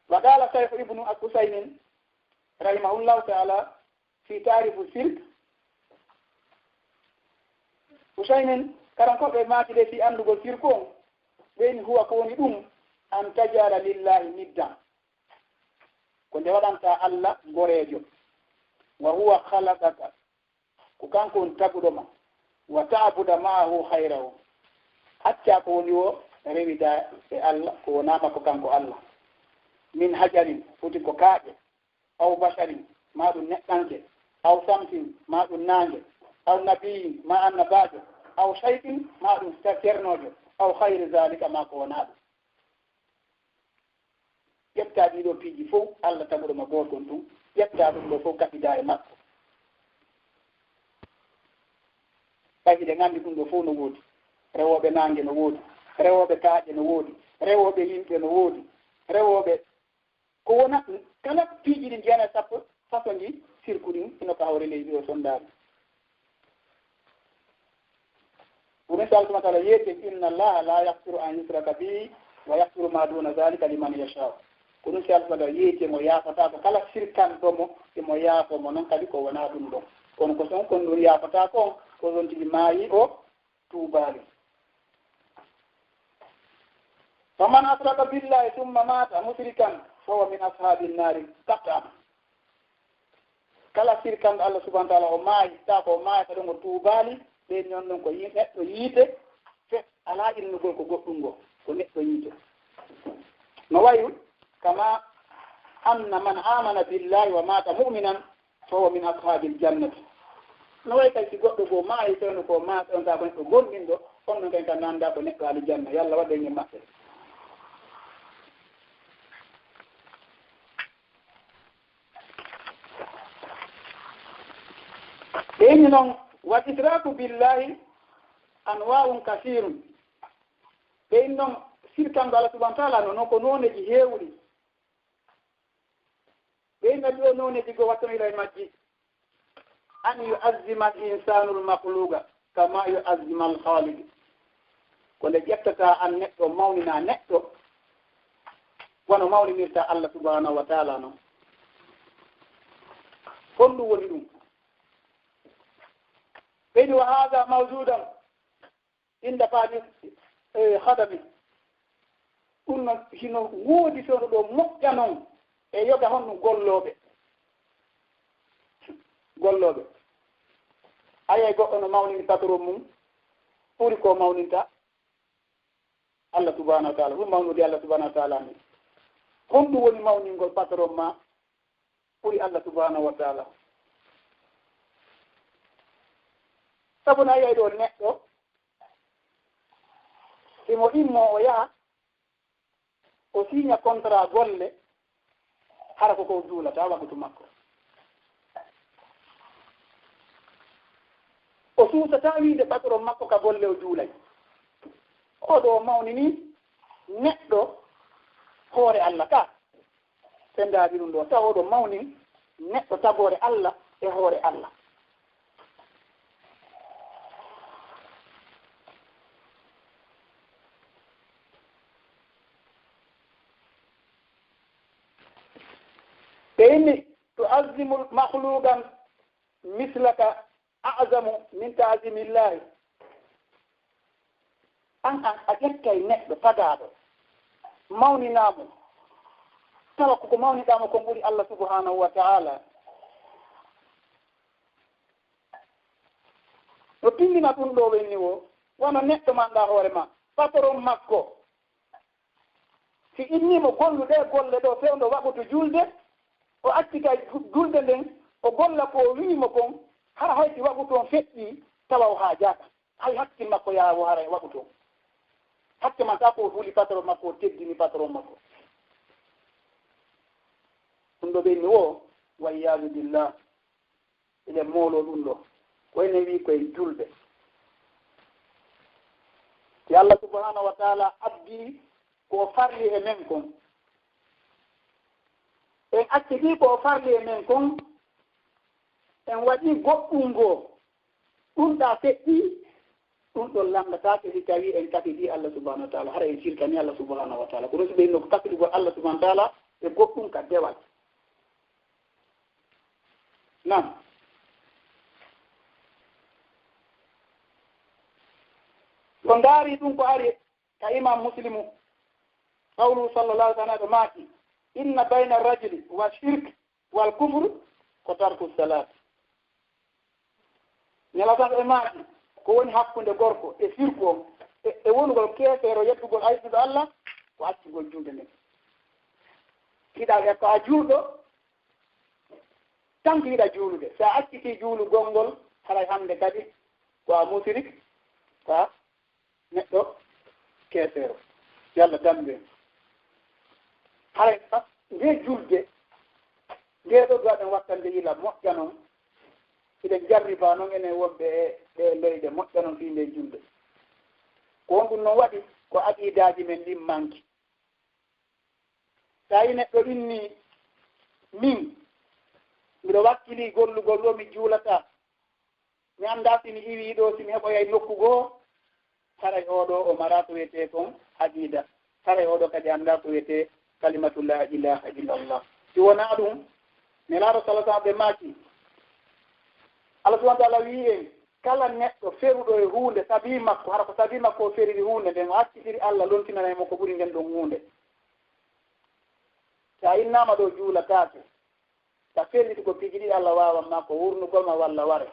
wa qala shaykh ibnu al-Usaymin rahimahullahu ta'ala fi tarifu sirk Usaymin karankoɓe maatide fi andugol sirku on ɓeyni huwa ko woni ɗum an tajara lillahi niddan ko nde waɗanta Allah goreejo wa huwa khalaqaka ko kanko on taguɗoma wa ta'buda ma'ahu hayrahu hacca ko woni o rewida e Allah ko wonama ko kanko Allah min hajarin foti ko kaaƴe aw basharin ma ɗum neɗɗanke aw samsin ma ɗum naange aw nabiyin ma annabajo aw shay'in ma ɗum ceernojo aw hayre zalika ma ko wona ɗum ƴetta ɗiɗo piiji fof Allah taguɗoma goton ɗum ƴetta ɗum ɗo fof gaɓida e makko ɓayi ɗe nganndi ɗum ɗo fof no woodi rewoɓe nange no woodi rewoɓe kaaƴe no woodi rewoɓe yimɓe no woodi rewoɓe ko wona kala piiji ɗi jeena sappo façon ji sirku ɗin ino ko hawre leydi o sondaaɓe ɗum so Allah taala yeete inna allaha la yahfiru an yusraka bihi wa yahfiru ma duna zalika liman yasha ko ɗum si Allah taala yeete mo yaafata ko kala sirkanɗomo emo yaafomo noon kadi ko wona ɗum ɗon kono ko son kon ɗum yaafata kon ko ɗon tigi maayi o tuubaali faman asraka billahi summa mata musrikan fahuwa min ashabi nnari qat'an kala sirkanɗo Allah subahana taala o maayi ta ko o maayata ɗon o tuubaali ɓen ñon ɗon ko neɗɗo yiite fe ala innugol ko goɗɗum ngo ko neɗɗo yiite no wayi kama anna man amana billahi wa mata mu'minan fahuwa min ashabil jannati no wayi kay si goɗɗo goo maayi tewno ko maata on ta ko neɗɗo gonɗinɗo on ɗon kay ka nanda ko neɗɗo alijanna yalla waɗe ñe maɓɓe ɓeyni noon wa israku billahi anwa'un kasirun ɓeyni noon sirkango Allah subahana taala no noon ko nooneji heewɗi ɓeyni no ɗo nooneji go wattono ila e majji an yu'azzima al insanu l makhluga kama yu'azzima al khaliq ko nde ƴettata an neɗɗo mawnina neɗɗo wono mawninirta Allah subahanahu wa taala noon honɗum woni ɗum ɓeyni wa hada mawjudan inda faani hadami ɗum noon hino woodi sono ɗo moƴƴa noon e yoga honɗum gollooɓe ayay goɗɗo no mawnini patron mum ɓuri ko mawninta Allah subahanahu wa taala ɗum mawnude Allah subahanahu wa taala ni honɗum woni mawningol patron ma ɓuri Allah subahanahu wa taala sabu no yiyay ɗo neɗɗo simo immo o yaha o signa contrat golle hara koko juulata waɗutu makko o suusata wiide patron makko ka golle o juulay oɗo mawni ni neɗɗo hoore Allah ka sendaaji ɗum ɗo taw oɗo mawni neɗɗo tagore Allah e hoore Allah ɓeyni tu'azzimu makhluqan mislaka a'zamu min ta'zimillahi an a ƴettay neɗɗo tagaɗo mawninamo tawa koko mawniɗamo ko ɓuri Allah subhanahu wa ta'ala no tindina ɗum ɗo wenni o wono neɗɗo manɗa hoore ma patron makko si innimo golluɗe golle ɗo fewndo waɓutu julde o accita julde nden o golla ko wiimo kon hara hayti waɓu toon feƴƴi tawa o haa jaaka hay hakke makko yaawo hara e waɓu toon hakke man ta ko o huli patron makko o teddini patron makko ɗum ɗo ɓenni o wayyadu billah eɗen moolo ɗum ɗo koyne wi koye julɓe ti Allah subhanahu wa ta'ala abdi ko farli e men kon en acciti ko farli e men kon en waɗi goɗɗum ngoo ɗum ɗa feƴƴi ɗum ɗon lamdataake si tawi en kafiɗi Allah subhanahu wa ta'ala hara en sirkani Allah subhanahu wa ta'ala kono so ɓe no ko kafiɗugol Allah subhanahu wa ta'ala e goɗɗum ka dewal nam ko ndaari ɗum ko ari ka imam muslimu qawlu sallallahu alaihi wa sallam maaki inna bayna arrajuli wa shirk wal kufr ko tarku salat ñalatan e maaki ko woni hakkunde gorko e firku on e wonugol keefeero yettugol aysuɗo Allah ko accugol juulde nden kiɗa e ko a juulɗo tan ko yiɗa juulude so a acciti juulugol ngol haray hannde kadi ko a musirik ka neɗɗo keefeero yalla dambe haray nde julde nde ɗo gaɗen wattande yila moƴƴa noon iɗen jarriba noon enen wonɓe ɗe leyɗe moƴƴa noon fii nde julde ko on ɗum noon waɗi ko aqidaji men ɗin manki so yi neɗɗo inni min mbiɗo wakkili gollugol ɗo mi juulata mi annda simi iwi ɗo simi heɓoyay nokku goo haray oɗo o mara ko wiyete kon aqida haray oɗo kadi annda ko wiyete kalimatullah ilaha illallah si wona ɗum nelaɗo sallallahu ɓe maaki Allah subhanahu wa ta'ala wi en kala neɗɗo feruɗo e hunde sabi makko hara ko sabi makko o feriri hunde nden o accitiri Allah lontinanaymo ko ɓuri nden ɗon hunde sa innama ɗo juulatake sa felliti ko piji ɗi Allah wawanma ko wurnugol ma walla ware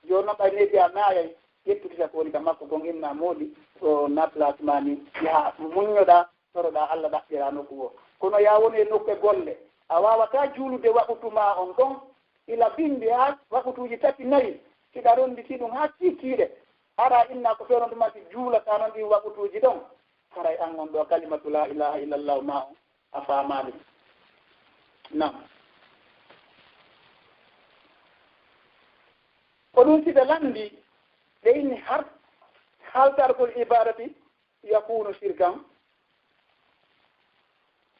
joni noon ɓay nebi a naayay ƴettutita ko woni ka makko gon inna mooɗi o na place ma ni yaha muññoɗa toroɗa Allah ɗaɓɓira nokku o kono ya woni e nokku e golle a wawata juulude waɓutuma on ɗon ila bindi ha waɓutuji tati nayi siɗa ronditi ɗum ha cikkiɗe ara inna ko feeron ɗumati juulata noon ɗin waɓutuji ɗon haray an on ɗo kalimatu la ilaha illallah ma o a famali nam ko ɗum siɗa landi ɓe inni har haltarkol ibadati yakunu shirkan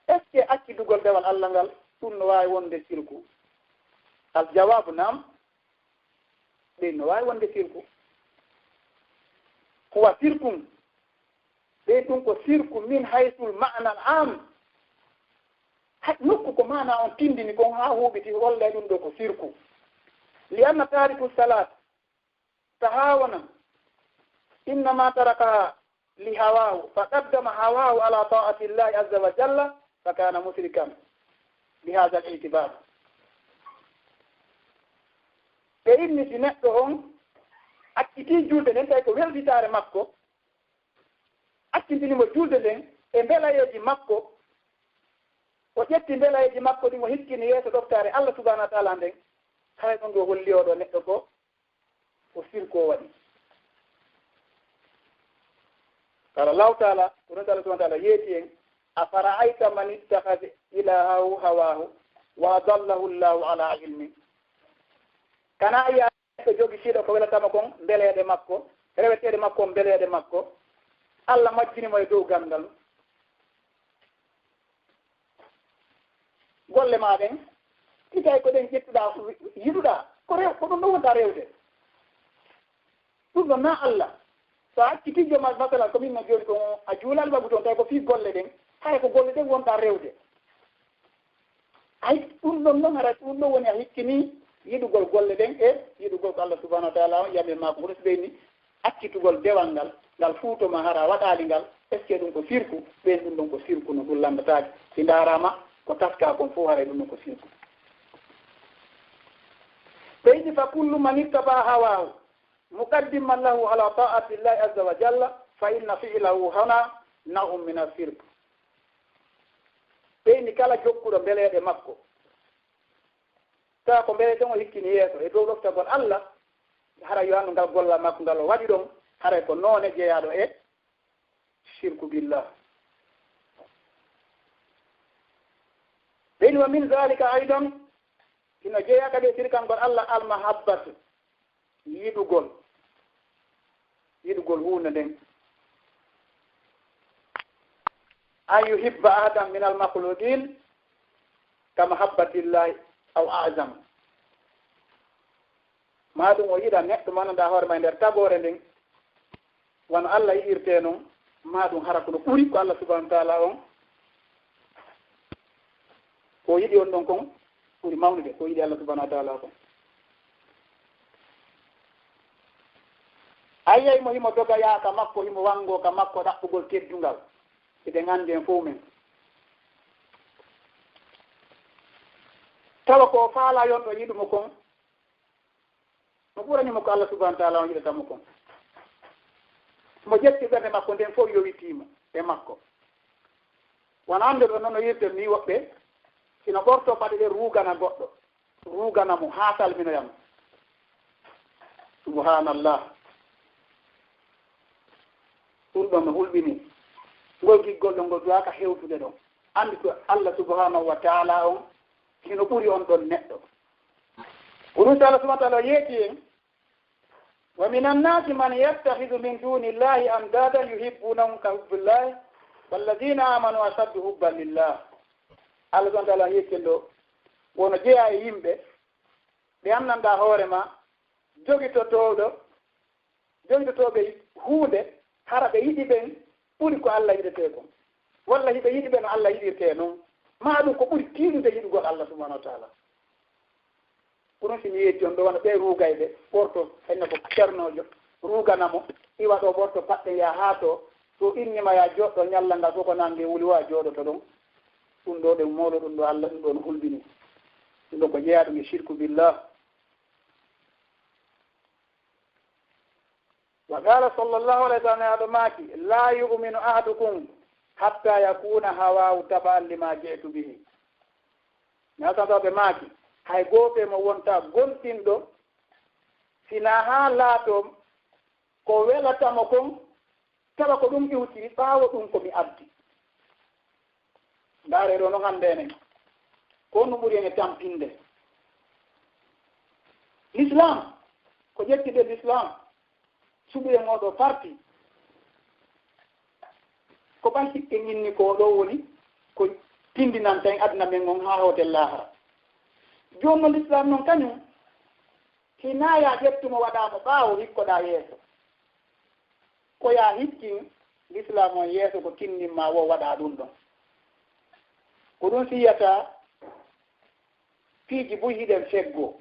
est ce que accitugol dewal Allah ngal ɗum no wawi wonde sirku al jawabu nam ɓe no wawi wonde sirku huwa sirkum ɓe ɗum ko sirku min haysul ma'na al am hay nokku ko mana on tindini kon ha huɓiti holla ɗum ɗo ko sirku li anna tariku salat tahawana innama tarakaha li hawahu fa qaddama hawahu ala ta'ati llahi azza wa jalla fa kana mushrikan bi hadha al i'tibar ɓe inni si neɗɗo on acciti julde nden tawi ko welditare makko accitinimo julde nden e mbelayeji makko o ƴetti mbelayeji makko ɗin o hikkini yeeso ɗoftare Allah subhanahu wa ta'ala nden hay ɗon ɗo holli oɗo neɗɗo ko o sirko waɗi kala law taala ko ɗon Allah subhanahu wa ta'ala yeeti en a fara'ayta man ittakhadha ilahahu hawahu wa adallahu llahu ala ilmi kana yiya ko jogi siɗo ko welatama kon mbeleede makko reweteede makko mbeleede makko Allah majjinimo e dow gandal golle ma ɗen itay ko ɗen ƴettuɗa yiɗuɗa ko rew ko ɗum ɗo wonta rewde ɗum ɗo na Allah so acciti joma masalan komin no joni ko a juulal wagu toon tawi ko fii golle ɗen hay ko golle ɗen wonta rewde ay ɗum ɗon noon ara ɗum ɗo woni a hikkini yiɗugol golle ɗen e yiɗugol ko Allah subhanahu wa ta'ala on yaɓe ma ko hoto ɓeyni accitugol dewal ngal ngal fuutoma hara waɗali ngal est ce que ɗum ko sirku ɓen ɗum ɗon ko sirku no ɗum lamdatake si darama ko taska kon fof haray ɗum ɗon ko sirku ɓeydi fa kullu man ittaba hawahu muqaddiman lahu ala ta'ati llahi azza wa jalla fa inna fi'lahu hana nahum min asirk ɓeyni kala jokkuɗo mbeleɗe makko tawa ko mbele ɗon o hikkini yeeso e dow ɗoftagol Allah hara yo andu ngal golla makko ngal o waɗi ɗon haray ko noone jeeyaɗo e shirku billah ɓeyni wa min zalika aydan ino jeeya kadi e sirkangol Allah almahabbatu yiɗugol hunde nden an yuhibba ahadan min almakhluqin ka mahabbatillahi aw azam maɗum o yiɗa neɗɗo mananda hoore ma nder tabore ndin wono Allah yiɗirte noon maɗum hara kono ɓuri ko Allah subahanahu wa taala on ko yiɗi on ɗon kon ɓuri mawnude ko yiɗi Allah subahanahu wa taala kon ayyay mo himo doga yaaka makko himo wango ka makko ɗaɓɓugol teddungal eɗen anndi en fof men tawa ko faala yon ɗo yiɗumo kon mo ɓuranimo ko Allah subahanahu wa taala on yiɗatamo kon mo ƴetti ɓerde makko nden fof yowitiima e makko wona annde ɗo noon no yirten ni woɓɓe sino ɓorto paɗe ɗe ruugana goɗɗo ruugana mo haa salminoyamo subhanallah ɗum ɗon no hulɓini ngol giggol ɗo ngol duwaka hewtude ɗon anndi ko Allah subhanahu wa taala on hino ɓuri on ɗon neɗɗo ko ɗum so Allah subahana taala yeeti en wa min annasi man yattahidu min duni illahi andadan yuhibbunahum ka hubbillahi walladina amanu ashaddu hubban lillah Allah subahana taala yeeti en ɗo wono jeeya e yimɓe ɓe annanda hoore ma jogitotoɓe huunde hara ɓe yiɗi ɓen ɓuri ko Allah yiɗete kon walla hiɓe yiɗi ɓe no Allah yiɗirte noon ma ɗum ko ɓuri tiiɗude yiɗugol Allah subahanahu wa taala ko ɗum simi yetti on ɗo wona ɓe ruugayɓe ɓorto henno ko ceernojo ruuganamo iwa ɗo ɓorto paɗɗe ya haa to so innima ya joɗɗo ñalla ngal fof ko nangue wuli wa jooɗoto ɗum ɗum ɗo ɗe mawɗo ɗum ɗo Allah ɗum ɗo no hulɓini ɗum ɗo ko jeeya ɗum e shirku billah wa qala sallllahu alayhi wa sallam aɗo maaki la yuminu ahadukum hatta yakuna hawahu taba'an lima jeetu bihi natantoɓe maaki hay goote mo wonta gonɗinɗo sina haa laato ko welatamo kon tawa ko ɗum iwtiri ɓaawo ɗum komi addi ndaare ɗo no hanndenen ko no ɓuri en e tampinde l'islam ko ƴettiɗe l'islam suɓi en oɗo parti ko ɓan hiɓɓe ñinni ko ɗo woni ko tindinan tan aduna men on haa hotel lahara jooni noon l'islam noon kañum hinaya ƴettumo waɗamo ɓaawo hikkoɗa yeeso ko ya hikkin l'islam on yeeso ko tinnimma wo waɗa ɗum ɗon ko ɗum siyata piiji buy hiɗen feggo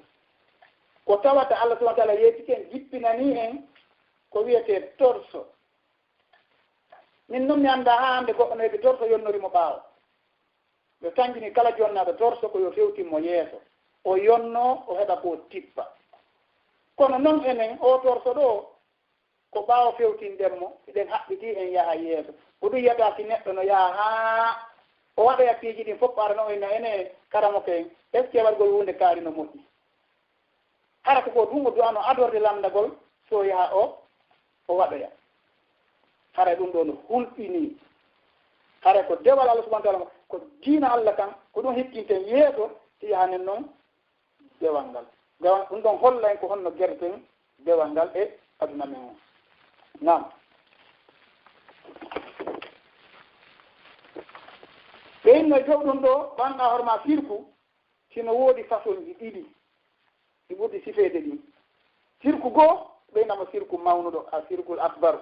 ko tawata Allah subahana taala yeetiken jippinani en ko wiyete torso min noon mi annda haa hannde goɗɗo no heɓi torso yonnorimo ɓaawo yo tangini kala jonnaɗo torso ko yo fewtinmo yeeso o yonno o heɓa ko tippa kono noon enen o torso ɗo ko ɓaawo fewtinɗenmo eɗen haɓɓiti en yaha yeeso ko ɗum yiyata si neɗɗo no yaha haa o waɗoya piiji ɗin fof ara no oyno ene karamo ke en est ce que waɗgol hunde kaari no moƴƴi hara ko ɗum o duwano adorde lamdagol so yaha o waɗoya hara ɗum ɗo no hulɓini hara ko dewal Allah subahana taala ko diina Allah kan ko ɗum hikkinten yeeso si yahanen noon dewal ngal ɗum ɗon holla en ko honno gerten dewal ngal e aduna men o nam ɓeyinno jow ɗum ɗo ɓanɗa horma sirku sino woodi façon ji ɗiɗi ɗi ɓurɗi sifeede ɗin sirku goo ɓeynamo sirku mawnuɗo a sirkul akbaru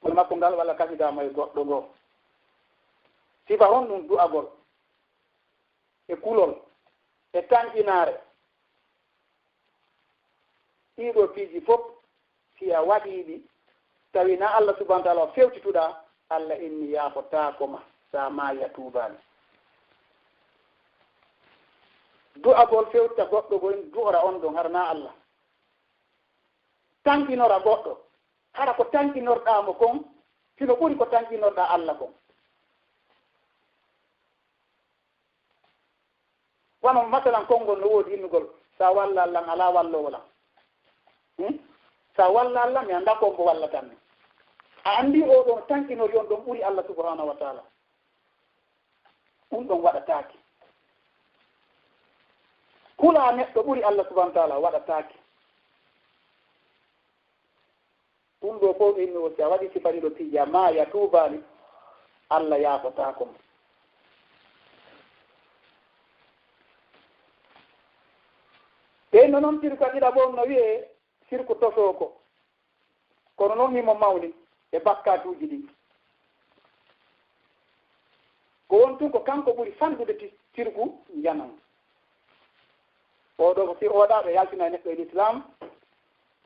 wol makko ngal walla kasidama e goɗɗo goo sifa hon ɗum du'agol e kulol e tanƴinaare ɗiɗo piiji fof si a waɗiɗi tawi na Allah subahana taala o fewtituɗa Allah inni yaafotakoma sa maya tuubani du'agol fewtita goɗɗo goyn du'ora on ɗon hara na Allah tanƴinora goɗɗo hara ko tanƴinorɗamo kon sino ɓuri ko tanƴinorɗa Allah kon wono masalan konngol no woodi innugol sa walla Allah ala wallowolam sa walla Allah mi annda konko wallatanmi a anndi o ɗon tankinori on ɗon ɓuri Allah subhanahu wa taala ɗum ɗon waɗataake hula neɗɗo ɓuri Allah subhanahu wa taala waɗataake ɗum ɗo fof inni o si a waɗi sifani ɗo piija ma ya tuubaani Allah yaafotaako mo ɓeyno noon sirka ɗiɗa ɓon no wiyee sirku tosooko kono noon himo mawni e bakkatuuji ɗi ko won tun ko kanko ɓuri fanɗude sirku njanan oɗo ko si oɗaɓe yaltina neɗɗo e l'islam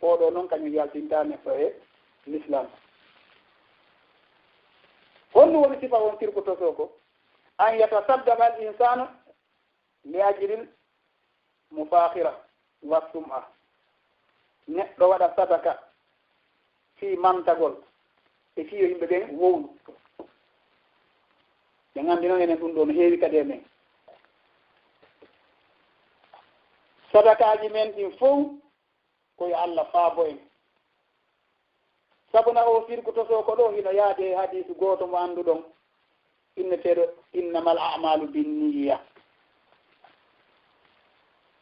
oɗo noon kañum yaltinta neɗɗo e l'islam honno woni sifa won sirku tosooko an yatasaddaqa al insanu li ajlil mufakhira wa sum'a neɗɗo waɗa sadaka fii mantagol e fiyo yimɓe ɓen wowlu ɓe nganndi noon enen ɗum ɗo no heewi kadi e men sadakaaji men ɗin fof koye Allah faabo en sabu na o sirku tosooko ɗo hino yaade e hadisu gooto mo annduɗon inneteeɗo innamal a'malu binniya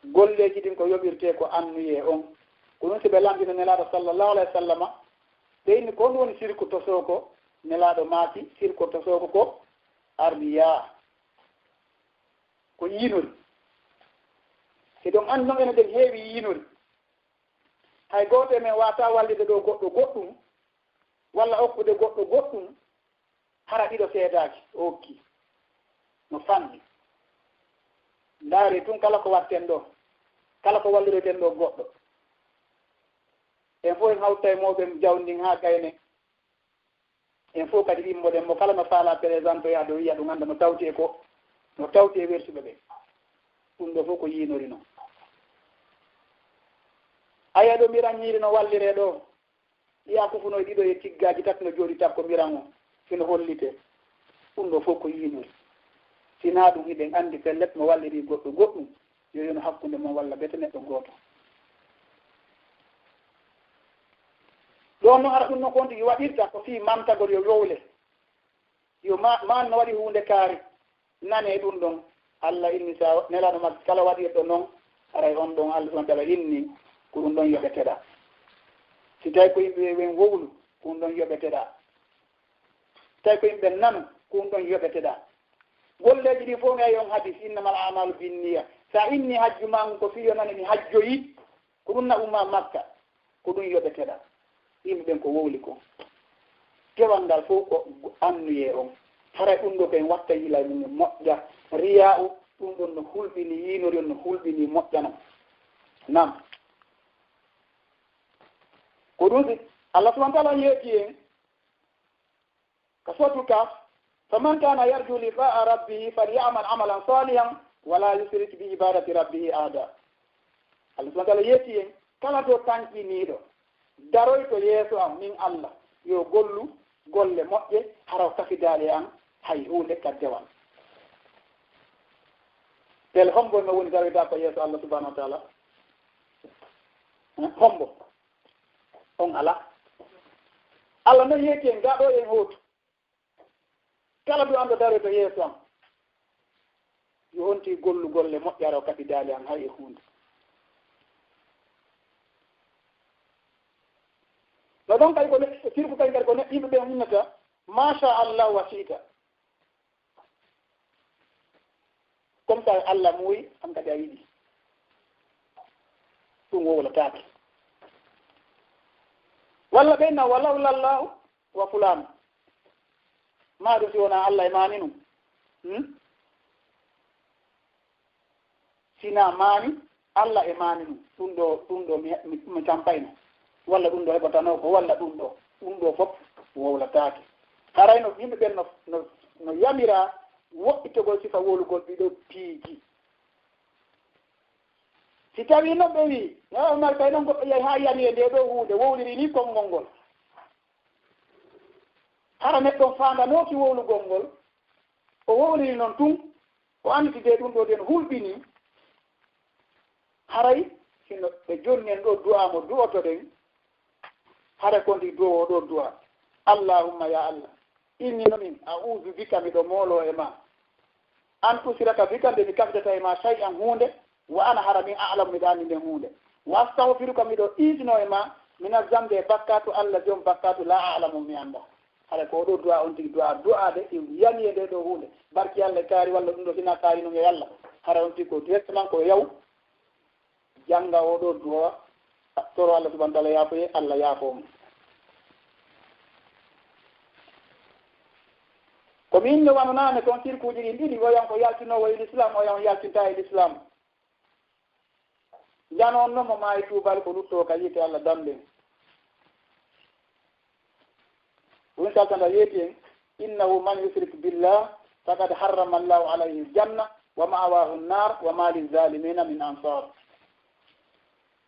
golleeji ɗin ko yoɓirtee ko annuye on ko ɗum si ɓe lamɗino nelaaɗo sallallahu alayhi wa sallama ɓe inni ko ɗum woni sirku tosooko nelaaɗo maati sirku tosooko ko ardiya ko yinori si ɗum anndi noon ene ɗen heewi yinori hay gooto e men waata wallide ɗo goɗɗo goɗɗum walla okkude goɗɗo goɗɗum hara ɗiɗo seedaaki okki no fanɗi ndaari tun kala ko watten ɗo kala ko wallireten ɗo goɗɗo en fof en hawta e mawɓe jawndin haa gayne en fof kadi immoɗen mo kala no faala présente yaade wiya ɗum annda no tawti e ko no tawti e wersuɓe ɓe ɗum ɗo fof ko yiinori noon aya ɗo mbiran ñiiri no wallire ɗo iya kufunoye ɗiɗo e tiggaaji tati no jooɗi takko mbiran o sino hollite ɗum ɗo fof ko yiinori sinaa ɗum hiɗen anndi pellet mo walliri goɗɗo goɗɗum yo yono hakkunde mon walla bete neɗɗo gooto ɗon noon ara ɗum noon ko wonti waɗirta ko fii mantagol yo yowle yo man no waɗi hunde kaari nane ɗum ɗon Allah inni sa nelaɗo makko kala waɗirɗo noon aray on ɗon Allah subhanahu wa ta'ala inni ko ɗum ɗon yoɓeteɗa si tawi ko yimɓe wen wowlu ko ɗum ɗon yoɓeteɗa tawi ko yimɓe nanu ko ɗum ɗon yoɓeteɗa golleji ɗi fof ngay on hadis innamal a'malu binniya sa inni hajju ma ko fiyo nane mi hajjoyi ko ɗum na umma makka ko ɗum yoɓeteɗa yimɓe ɓen ko wowli ko kewal ngal fof ko annuye on haray ɗum ɗo koyen watta yilay mum moƴƴa riya u ɗum ɗon no hulɓini yiinori on no hulɓini moƴƴana nam ko ɗum si Allah subhanahu wa ta'ala yeeti en ka sotul kaf faman kana yarju liqa'a rabbihi falyamal amalan salihan wala yusrik bi ibadati rabbihi ahada Allah subhanahu wa ta'ala yeeti en kala to tankiniiɗo daroy to yeeso am min Allah yo gollu golle moƴƴe haraw kafidaale an hay hunde kaddewal tel hombo no woni daroyta ko yeeso Allah subhanahu wa ta'ala hombo on ala Allah no yeeti en gaɗo en hootu kala ɗo ando daroy to yeeso am yo honti gollu golle moƴƴe haraw kafidaale an hay e hunde no ɗon kadi ko sirku kadi kadi ko yimɓe ɓe hinnata masha Allah wasita comme ça Allah muuyi an kadi a yiɗi ɗum wowlataake walla ɓenna walawlallahu wa fulan ma ɗum si wona Allah e maani num sina maani Allah e maani num ɗum ɗo mi tampayno walla ɗum ɗo heɓatano ko walla ɗum ɗo fof wowlataake harayno yimɓe ɓen no yamira woɓɓitogol sifa wowlugol ɗiɗo piiji si tawi noon ɓe wi mar kay noon goɗɗo yahi ha yani e nde ɗo hunde wowliri ni konngol ngol hara neɗɗon faandanooki wowlugol ngol o wowliri noon tun o anditide ɗum ɗo den hulɓini haray sino ɓe jonnin ɗo du'a mo du'otoɗen hara konti duwo ɗo du'a allahumma ya Allah inni nomin a'udhu bika miɗo moolo e ma an usiraka bika nde mi kafdata e ma shay'an hunde wa ana hara min a'lamu miɗo anndi nden hunde wa astaghfiruka miɗo ɗiitino e ma mina zambe bakkatu Allah jom bakkatu la a'lamu mi anda hara ko do du'a on tigi du'a de yani de do hunde barki Allah kaari walla dum do sina kaari no yalla hara on tigi ko directement ko yaw janga o do du'a toro Allah subhanahu wa ta'ala yaafo Allah yaafo ko min no wanana ton sirkuji ɗiɗi wayan ko yaltinowo l'islam o yan yaltinta l'islam janon no mo maayi tuubal ko lutto ka yite Allah dambe won saltanda yeeti en innahu man yushrik billah faqad harrama Allahu alayhi aljanna wa ma'awahu an-nar wa ma lil-zalimina min ansar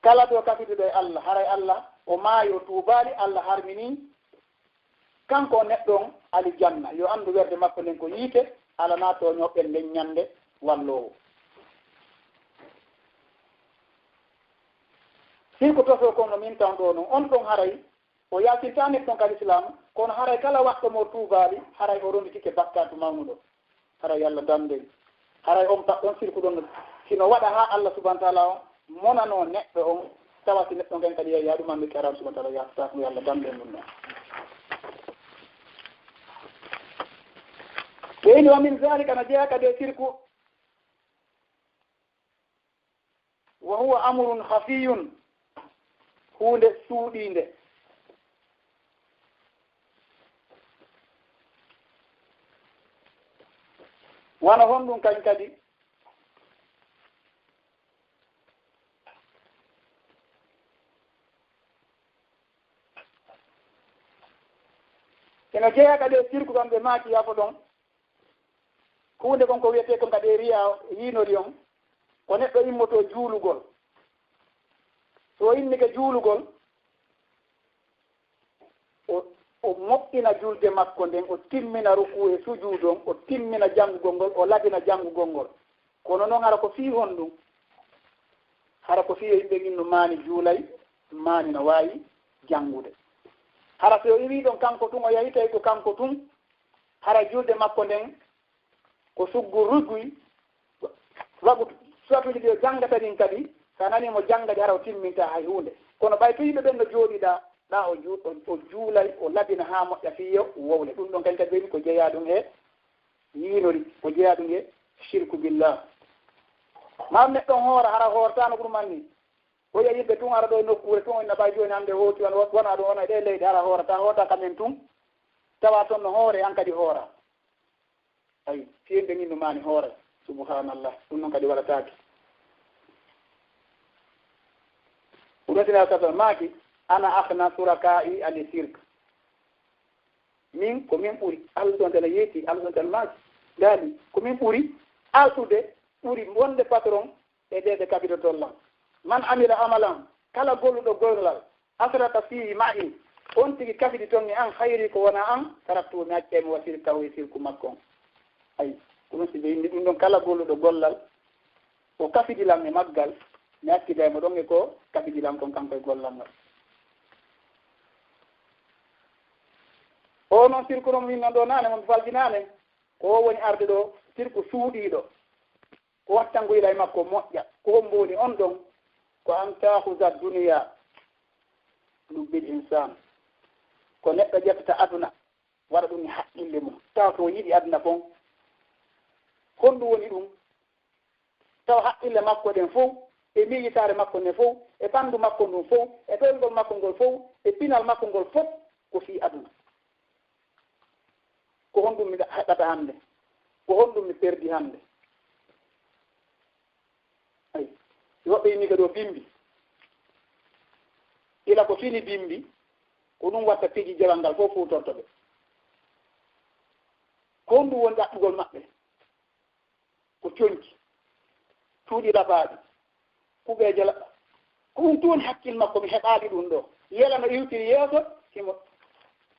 kala do kafitude Allah haray Allah o maayo tuubali Allah harmini kanko neɗɗon ali janna yo andu werde makko nden ko yiite ala nato ñoɓɓen nden ñande wallowo si ko toso kono min tan ɗo noon on ɗon haray o yaltinta neɗɗon kal islam kono haray kala waktu mo tuubali haray o ronditike bakkatu mawnuɗo haray Allah damde haray on sirku ɗon sino waɗa ha Allah subhanahu wa ta'ala o monano neɗɗo on tawati neɗɗo ken kadi yeeya ɗum anndi karam subhanahu wa ta'ala yaftata ko Allah damde ɗum noon ɓeyni wa min zalika no jeeya kadi e sirku wa huwa amrun khafiyun hunde suuɗinde wana honɗum kañ kadi eno jeeya kadi e sirku ɗon ɓe maaki yafo ɗon hunde kon ko wiyete kon kadi riya yiinori on ko neɗɗo immoto juulugol so innike juulugol o moƴƴina julde makko nden o timmina ruku e sujuudon o timmina janngugol ngol o labina janngugol ngol kono noon hara ko fii hon ɗum hara ko fii e yimɓe inno maani juulay maani no waawi janngude hara so iwi ɗon kanko tun o yahi tawi ko kanko tun hara julde makko nden ko suggu ruguy wagu suwatuji ɗi o janngata ɗin kadi sa nani mo janngadi hara o timminta hay hunde kono ɓay to yimɓe ɓen no jooɗiɗa ɗa o juulay o labina ha moƴƴa fiyo wowle ɗum ɗon kadi kadi ɓeni ko jeeya ɗum e yiinori ko jeeya ɗum e shirku billah mam neɗɗon hoora hara hoortano ɗuman ni oya yimɓe tun ara ɗo nokkure tun onna ɓay joni hande hooti wona ɗo wona ɗe leyɗe hara hoorata hoota kamen tun tawa toon no hoore an kadi hoora ayi fiyemɓe ñinno mani hoore subhanallah ɗum noon kadi waɗatake ɗum sina sasa maaki ana akhna suraka'i ali sirk min ko min ɓuri Allah ɗon tala yeeti Allah ɗon tala maaki daali ko min ɓuri altude ɓuri wonde patron e ɗeɗe kabito tollam man amila amalan kala golluɗo gollal asrata fihi ma'i on tigi kafidi toon ni an hayri ko wona an taraktu mi accemo wa sirkahu e sirku makko ayi ɗum si ɓe yindi ɗum ɗon kala golluɗo gollal o kafidilam e maggal mi hakkidaymo ɗon e ko kafidilam kon kanko e gollal ngal o noon sirku ɗon min noon ɗo nane mon falginane ko woni arde ɗo sirku suuɗiɗo ko wattanguyla e makko moƴƴa ko homboni on ɗon ko an tahusa duniya lubbil insan ko neɗɗo ƴettata aduna waɗa ɗum e haqqille mum taw to yiɗi aduna fon honɗum woni ɗum taw haqqille makko ɗen fof e miijitare makko nde fof e ɓanndu makko ndun fof e toylgol makko ngol fof e pinal makko ngol fof ko fii aduna ko honɗum mi heɓata hannde ko honɗum mi perdi hannde ayi woɓɓe yimmiɓe ɗo bimbi ila ko fini bimbi ko ɗum watta piji jewal ngal fof fuutorto ɓe ko honɗum woni ɗaɓɓugol maɓɓe ko coñci tuuɗi ɗaɓaaɗi kuɓeeje laɓɓa ko ɗum tuuni hakkille makko mi heɓaaɗi ɗum ɗo yela no iwtiri yeeso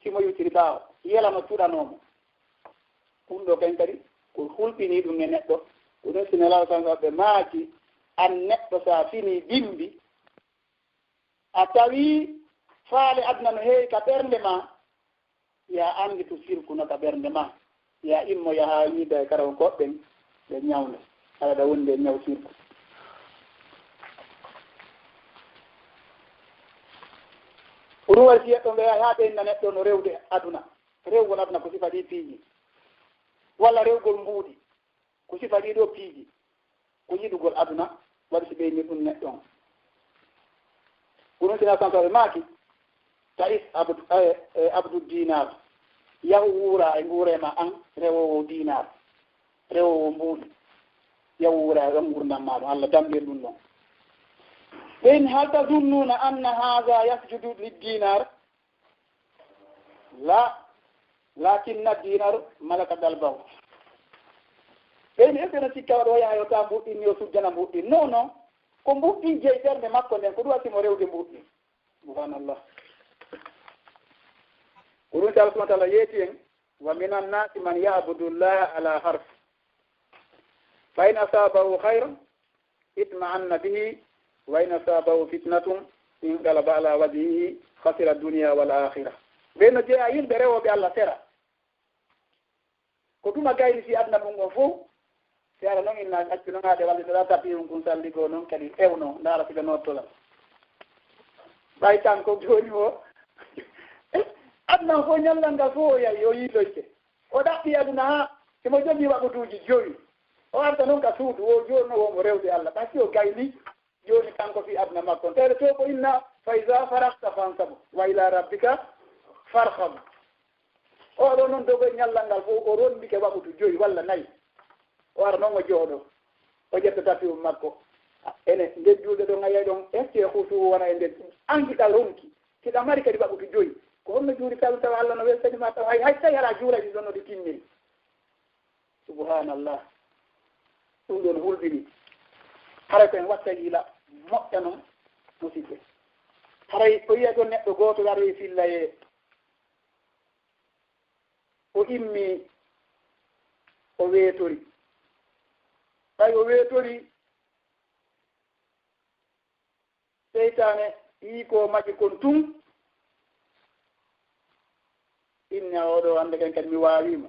simo iwtiri ɓaawo yela no tuɗanoomo ɗum ɗo kañ kadi ko hulɓinii ɗum e neɗɗo ko ɗum sinelaw sansaɓe maaki an neɗɗo so a finii bimbi a tawii faale aduna no heewi ka ɓernde ma ya anndi to sirkuno ka ɓernde ma ya immo yaha yiida e karaw goɗɗen ɓe ñawnde aɗa wonde ñaw sirku ɗum waɗi si yeɗɗo mbeya haa ɓenna neɗɗo no rewde aduna rewgol aduna ko sifa ɗi piiji walla rewgol mbuuɗi ko sifa ɗi ɗo piiji ko yiɗugol aduna waɗi si ɓeyni ɗum neɗɗon ɗum sina sansoɓe maaki taif abdou dinar yahu wuura e nguurema an rewowo dinar rewowo mbuuɗi yahu wuura e ɗon gurdam maɗum Allah damɓir ɗum ɗon ɓen hal tazunnuna anna haha yasjudu liddinar lakinna dinar malaka dalbahu ɓeyni esene sikka waɗo yahayo ta mbuɗɗinni o sujjana mbuɗɗin non non ko mbuɗɗin jeyi ɓernde makko nden ko ɗum wasimo rewde mbuɗɗin subhanallah ko ɗum ta Allah subahana taala yeeti en wa min annasi man yabudu llaha ala harf fa in asabahu hayra itma'anna bihi wa in asabahu fitnatum inqalaba ala wajhihi khasira dunia wal akhira ɓeyno jeeya yimɓe rewoɓe Allah sera ko ɗuma gayni si adna ɗum on fof si ara noon inna accu noon haade walliɗoɗa tapi ɗum kum salligo noon kadi ewno ndaara siga nottola ɓay kanko joni o adnan fof ñallal ngal fof o yahi o yiiloyte o ɗaɓɓi aduna ha simo jogii waɓutuuji joyi o arta noon ka suudu o joni no womo rewde Allah ɓay si o gayni joni kanko fi aduna makko tawde to ko inna fa ida farahta fansabu wa ila rabbika farhab oɗo noon dogoye ñallal ngal fof o rondike waɓutu joyi walla nayyi o ara noon o jooɗo o ƴetta tapium makko ene nder juuɗe ɗon a yiyay ɗon ecce huutu wona e nder an kiɗa ronki kiɗa mari kadi waɓutu joyi ko honno juuri tawi tawa Allah no weltanima taw hay tawi ala juuraji ɗon no ɗi timmiri subhanallah ɗum ɗon hulɓini haray koen watta yiila moƴƴa noon musidɓe haray o yiya ɗon neɗɗo gooto waroyi fillaye o immi o weetori tawi o weetori seytane yii ko maƴi kon tun inna oɗo hannde ken kadi mi waawima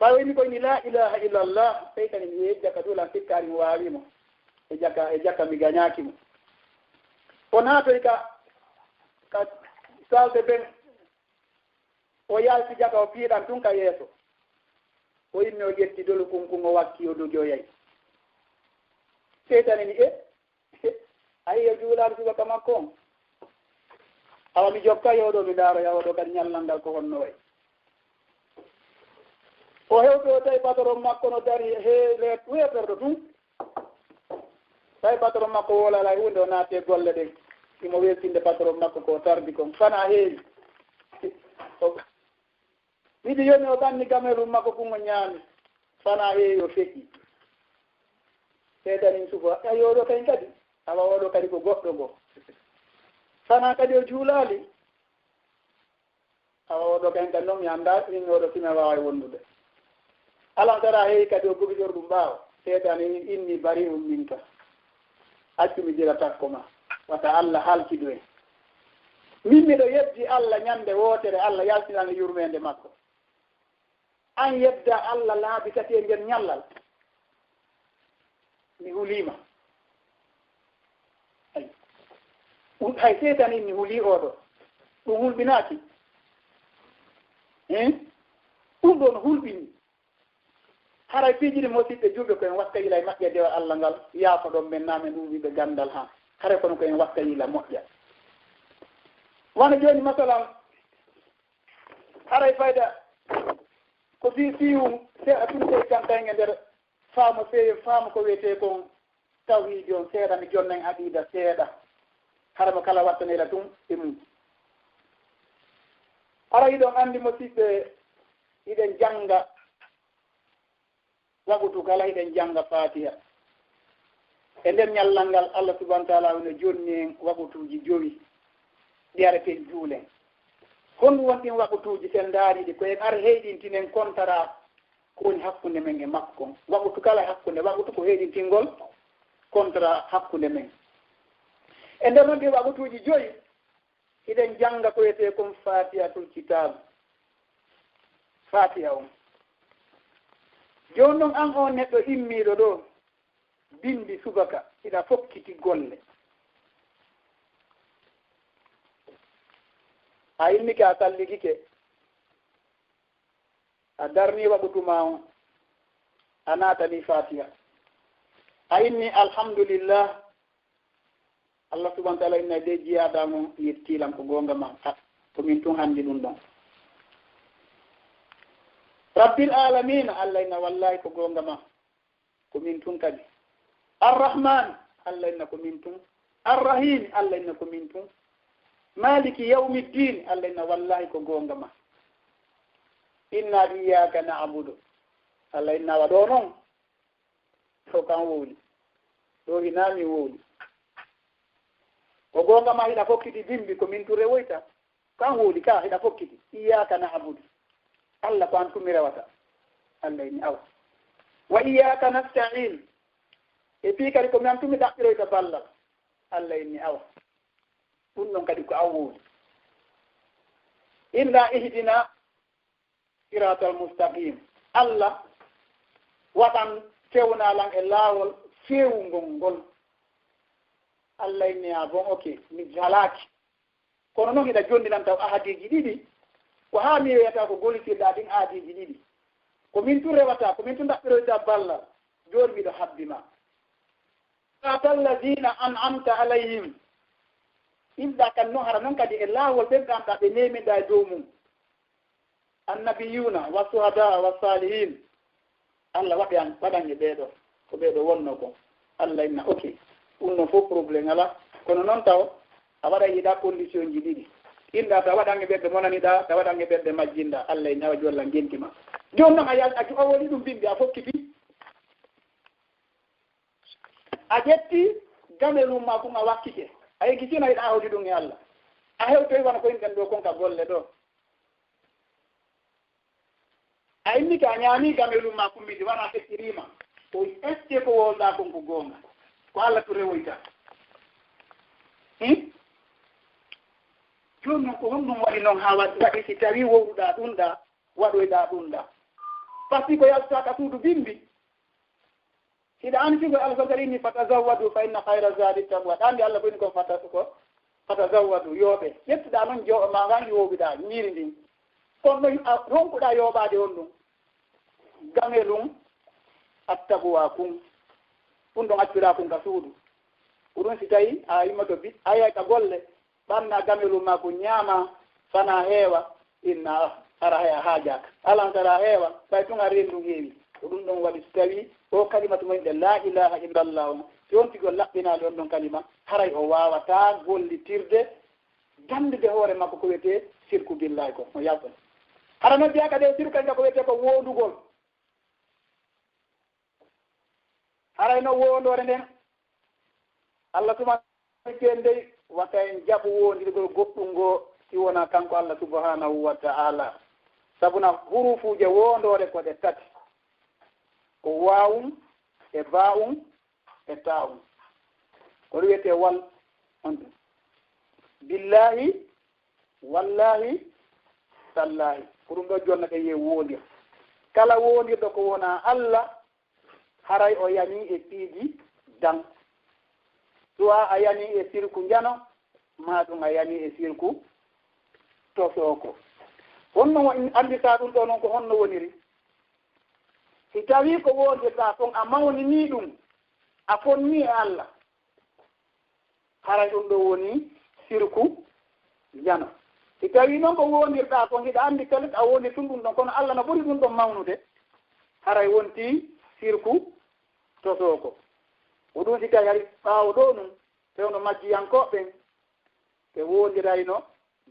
ɓawini koyni la ilaha illallah seytane mi yejjaka ɗulan sikkari mi waawimo e jakka mi gañaakimo o naatoy ka salde ben o yalti jaka o piiɗan tun ka yeeso o yimmi o ƴetti dolu kunkun o wakki o dujoyay seytane ni ayi o juulaɗo subaka makko on awa mi jokka yowɗo mi daaroya oɗo kadi ñallal ngal ko honno way o hewɓe o tawi patron makko no dari he weetorɗo tun tawi patron makko wolala hunde o naate golle ɗen imo weltinde patron makko ko tardi kon fana heewi wiɗi yoni o ɓanni gamelum makko kun o ñaami fana heewi o feƴƴi seedanin sufa ayi oɗo kañ kadi awa oɗo kadi ko goɗɗo ngo fana kadi o juulaali awa oɗo kañ kadi noon mi annda ɗin oɗo sime wawa wondude alan tara heewi kadi o gobiɗor ɗum ɓaawa seedani inni bari um min ka accumi jira takko ma wata Allah halkidu en min miɗo yebdi Allah ñande wootere Allah yaltinani yurmede makko an yebda Allah laabi tati e nder ñallal mi hulima hay seetan inni huli oɗo ɗum hulɓinaaki ɗum ɗon hulɓini haray piijiɗi mosiɓɓe juuɓe koyen watta yila e maɓɓe dewal Allah ngal yaafo ɗon men namen ɗuuɓiɓe gandal ha hare kono koyen watta yila moƴƴa wona joni masalan haray fayda ko fiwum tumte kantayge nder faamo feewi faamo ko wiyete kon tawhidi on seeɗa mi jonnen aqida seeɗa hara mo kala wattanela tum e mum ara iɗon andi mosiɓɓe iɗen janga waɓutu kala iɗen janga fatiha e nder ñallal ngal Allah subahana taala one jonni en waɓutuji jowi ɗi areten juulen honɗum wonɗin waɓutuji sen daariɗi koyen ar heyɗintinen kontara kowoni hakkunde men e makko waɓutu kala hakkunde waɓutu ko heyɗintingol contrat hakkunde men e nder noon ɗi waɓutuji joyi iɗen janga ko wiyete comme fatihatul kitab fatiha on joni noon an on neɗɗo immiɗo ɗo bindi subaka ina fokkiti golle a inni ke a salligi ke a darni waɓutuma o a naatani fatiha a inni alhamdulillah Allah subhanahu wa ta'ala inna de jiyaɗamo yettilam ko gonga ma ko min tun handi ɗum ɗon rabbil alamin Allah inna wallahi ko gonga ma ko min tun kadi arrahman Allah inna ko min tun arrahim Allah inna ko min tun maliki yawmiddin Allah inna wallahi ko gonga ma inna iyyaka na'budu Allah inna waɗo noon to kan wowli ɗo hinami wowli ko gonga ma hiɗa fokkiti bimbi ko min ture woyta kan wowli ka hiɗa fokkiti iyyaka na'budu Allah ko an tumi rewata Allah inni awa wa iyyaka nasta'in e fi kadi ko mi an tumi ɗaɓɓiroyta ballal Allah inni awa ɗum ɗon kadi ko an wowli illa ihdina siratal mustaqim Allah waɗan fewnalan e laawol fewngol ngol Allah inni a bon ok mi jalaki kono noon hiɗa jondinan taw ahadiji ɗiɗi ko haa mi wiyata ko golitirɗa ɗin aadiji ɗiɗi ko min tun rewata ko min tun ɗaɓɓiroyta balla joni miɗo habbima atalladina an'amta alayhim imɗa kan noon hara noon kadi e laawol ɓenɗamɗa ɓe nemiɗa e dow mum annabiyuna wa suhada wa salihin Allah waɗan e ɓeeɗo ko ɓeeɗo wonno ko Allah inna ok ɗum noon fof probléme ala kono noon taw a waɗa yiɗa condition ji ɗiɗi inɗa ta waɗange ɓerɗe monaniɗa ta waɗange ɓerɗe majjinɗa Allah e ñawa jolla gentima joni noon a woni ɗum bimbi a fokkiti a ƴetti gamelum ma kum a wakkike a yeggisina yiɗa awdi ɗum e Allah a hewtoyi wona ko yimɓen ɗo konka golle ɗo a inni ka a ñaami gamelum ma kummidi wona feccirima o esti ko wolɗa kon ko goonga ko Allah to rewoyta joni noon ko honɗum waɗi noon ha waɗi si tawi wowruɗa ɗum ɗa waɗoyɗa ɗum ɗa par ce que ko yaltaka suudu bimbi siɗa andi sigo Allah so tarini fatazawwadu fa inna hayra zadi taqwa ɗa andi Allah boyni kon fatazawwadu yooɓe ƴettuɗa noon jooɓo ma gangi wowɓiɗa ñiiri ndin kono no ronkuɗa yooɓade on ɗum gamelum attaquwa kum ɗum ɗon accira kum ka suudu ko ɗum si tawi a yimmoto bi a yiyay ka golle ɓanna gamelum ma ko ñaama fana heewa inna ara haya haajaka alantara heewa ɓay tun a rendu heewi ko ɗum ɗon waɗi so tawi o kalimatu moyɗe la ilaha illallah o si on tigo laɓɓinali on ɗon kalima haray o wawata gollitirde dandude hoore makko ko wiyete sirku billahi ko o yalton hara noon mbiyaka ɗe sirku kañum ko wiyete ko wondugol haray no wondore nden Allah tuma ken dey wata en jaɓu wondirgol goɗɗum ngo si wona kanko Allah subhanahu wa ta'ala sabuna hurufuje wondore ko ɗe tati ko wawum e ba'um e ta'um ko wiyete wal on ɗum billahi wallahi tallahi ko ɗum ɗo jonna ɓe ye wondir kala wondirɗo ko wona Allah haray o yani e piiji dan soit a yani e sirku jano ma ɗum a yani e sirku tosoko honno andita ɗum ɗo noon ko honno woniri si tawi ko wondirɗa ton a mawnini ɗum a fonni e Allah haray ɗum ɗo woni sirku jano si tawi noon ko wondirɗa ton hiɗa andi kalit a woni tun ɗum ɗon kono Allah no ɓuri ɗum ɗon mawnude haray wonti sirku tosoko o ɗum si tawi hari ɓaawo ɗo ɗum fewno majjiyankoɓɓen ɓe wondirayno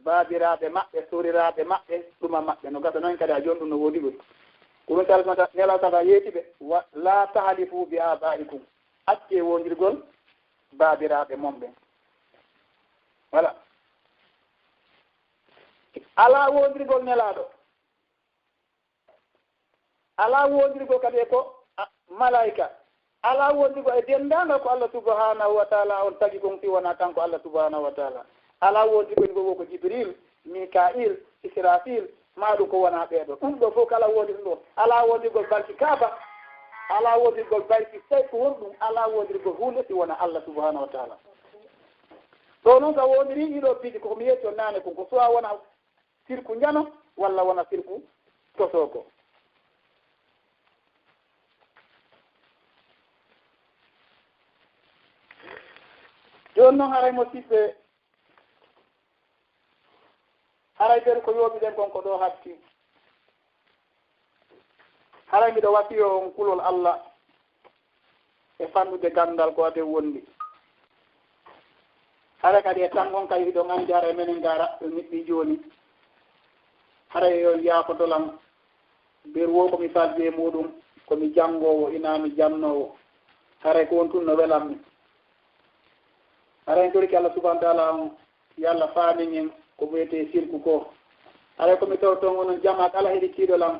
baabiraɓe maɓɓe soriraɓe maɓɓe ɗuma maɓɓe no gasa noon kadi a joni ɗum no woodi ɗum ko ɗum talata nela tata yeetiɓe la tahalifu bi abaikum acce wondirgol baabiraɓe momɓe voilà ala wondirgol nelaɗo ala wondirgol kadi ko malaika ala wondirgol e dendagal ko Allah subhanahu wa taala on tagi kon fi wona kanko Allah subhanahu wa taala ala wondirgol ngo ko Jibril Mikail Israfil maɗum ko wona ɓeeɗo ɗum ɗo fof kala wondir ɗo ala wondirgol barki Kaaba ala wondirgol barki sey ko won ɗum ala wondirgol hunde si wona Allah subhanahu wa taala ɗo noon so wondiri ɗiɗo piiji koko mi yetto nane kon ko soit wona sirku njano walla wona sirku tosoko joni noon haray mo siɓɓe haray ɓeɗo ko yooɓiɗen kon ko ɗo hatti haray mbiɗo wasiyo on kulol Allah e fannude gandal ko ade wondi haray kadi e tan on kay hiɗon andi haray menen gara ɗo niɗɗi joni haray yo yaako dolan ber wo komi faldi e muɗum komi janngowo inami jannowo haray ko won tun no welammi haray en toriki Allah subhanahu wa taala on yalla faaminen ko wiyete sirku ko haray komi taw toon onon jama kala heɗi tiiɗolam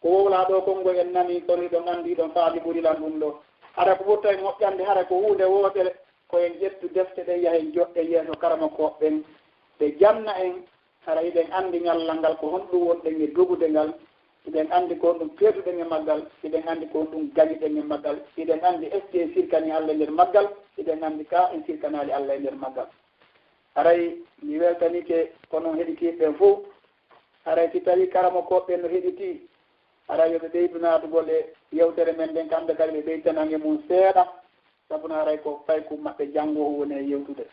ko wowla ɗo kongo en nani kono hiɗon andi ɗon faami ɓurilan ɗum ɗo haray ko ɓurta e moƴƴande haray ko hunde wotere ko en ƴettu defte ɗen yahen joɗɗe yeeso karama koɓɓen ɓe jamna en hara iɗen andi ñallal ngal ko honɗum wonɗen e dogude ngal iɗen andi ko ɗum peetuɗen e maggal iɗen andi ko ɗum gañiɗen e maggal iɗen andi est ce que en sirkani Allah e nder maggal iɗen andi ka en sirkanali Allah e nder maggal haray mi weltanike kono heɗitiɓe fof haray si tawi karama koɓɓen no heɗiti haray yoɓe ɓeydu natugol e yewtere men ɗen kamɓe kadi ɓe ɓeydanange mum seeɗa sabu no haray ko fayku maɓɓe janngo o woni e yewtude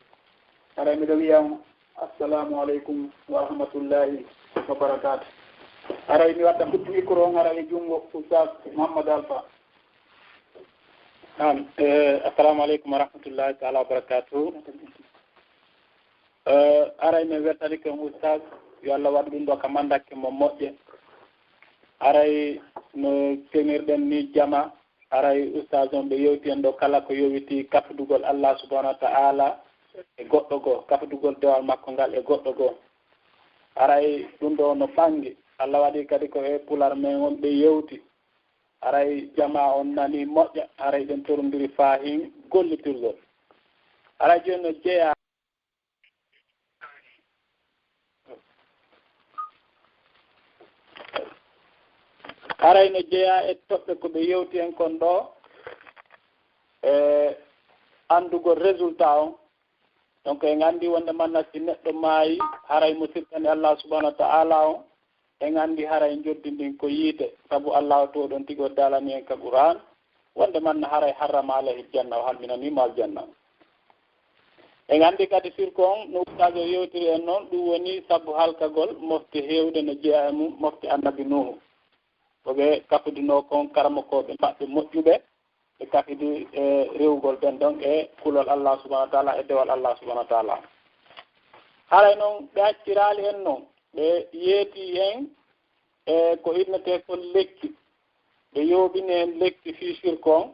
haray miɗo wiyam assalamu aleykum wa rahmatullahi wa barakatuh haray mi wadda futti micro on haray e junngo oustaz Mouhamadou Alpha assalamu aleykum wa rahmatullahi taala wa barakatuh aray mi wertani ko oustaz yo Allah waɗu ɗum ɗo ka mandakke mo moƴƴe aray no tenirɗen ni jama aray oustaz on ɓe yewti en ɗo kala ko yowiti kafdugol Allah subhanahu wa ta'ala e goɗɗo goo kafdugol dewal makko ngal e goɗɗo goo aray ɗum ɗo no ɓangi Allah waɗi kadi ko e pular men on ɓe yewti aray jama on nani moƴƴa aray ɗen torondiri fahin gollitirgol aray joni no jeeya aray no jeeya e toɓɓe ko ɓe yewti en kon ɗo e andugol résultat on donc en anndi wonde manna si neɗɗo maayi haray mo sikkani Allah subahanahu wa ta'ala on en anndi haray joddindin ko yiite sabu Allah to ɗon tigo dalani en ka Qur'an wonde manna haray harrama alayhi janna o halminanima aljanna en anndi kadi sirko on no ustaajo yewtiri en noon ɗum woni sabu halkagol mofti heewde no jeeya e mum mofti annabi Nuhu koɓe kafidino kon karamokoɓe maɓɓe moƴƴuɓe ɓe kafidi e rewgol ɓen ɗon e kulol Allah subahanahu wa taala e dewal Allah subahanahu wa taala haray noon ɓe accirali en noon ɓe yeeti en e ko innete ko lekki ɓe yooɓini en lekki fisir kon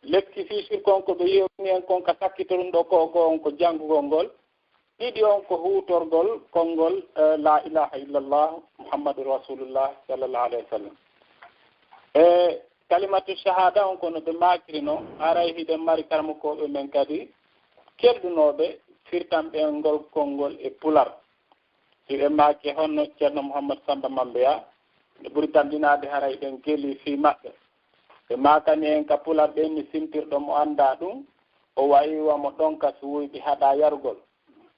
lekki fisir kon ko ɓe yooɓini en kon ka sakkitorum ɗo ko on ko janngugol ngol ɗiɗi on ko huutorgol konngol la ilaha illallah muhammadu rasulullah sallallahu alayhi wa sallam e kalimatu shahada on kono ɓe maakiri noon aray hiɗen mari karamokoɓe men kadi kelɗunoɓe firtanɓe ngol konngol e pular siɓe maaki honno ceerno mouhammad samba mambeya ɓe ɓuri tandinade haray ɗen geli fi maɓɓe ɓe makani en ka pular ɓen mi simtirɗo mo annda ɗum o wayiwamo ɗon ka so wuyɓe haɗa yargol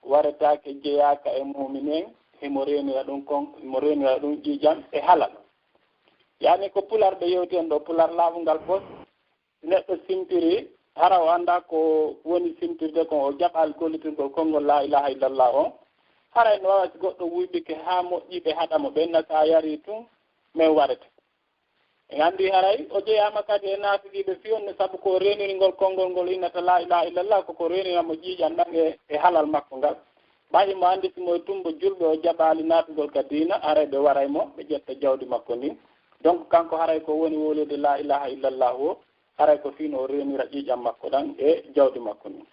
waretake jeyaka e muminen himo renira ɗum kon mo renira ɗum ƴiƴam e halal yani ko pular ɓe yewti en ɗo pular laaɓungal fof neɗɗo simtiri hara o annda ko woni simtirde kon o jaɓal gollitirgol konngol la ilaha illallah on haray no wawa si goɗɗo wuyɓike ha moƴƴiɓe haɗamo ɓenna sa yari tun min warete en anndi haray o jeyama kadi e naatigiɓe fiyonne sabu ko reniringol konngol ngol innata la ilaha illallah koko reniramo ƴiiƴan ɗan e halal makko ngal ɓayi mo anndi simo e tumbo julɓe o jaɓali naatugol ka diina haray ɓe waray mo ɓe ƴetta jawdi makko ndin donc kanko haray ko woni wolide la ilaha illallah o haray ko fino o renira ƴiiƴam makko ɗan e jawdi makko ni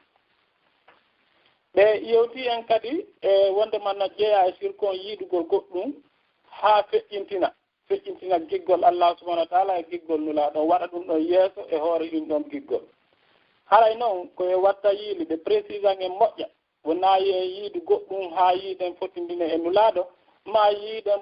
ɓe yewti en kadi e wonde manna jeeya e sirkon yiidugol goɗɗum haa feƴƴintina giggol Allah subahanahu wa taala e giggol nulaaɗo waɗa ɗum ɗon yeeso e hoore ɗum ɗon giggol haray noon koye watta yiili ɓe précisan en moƴƴa wona ye yiidu goɗɗum haa yiiden fotindine e nulaaɗo ma yiiden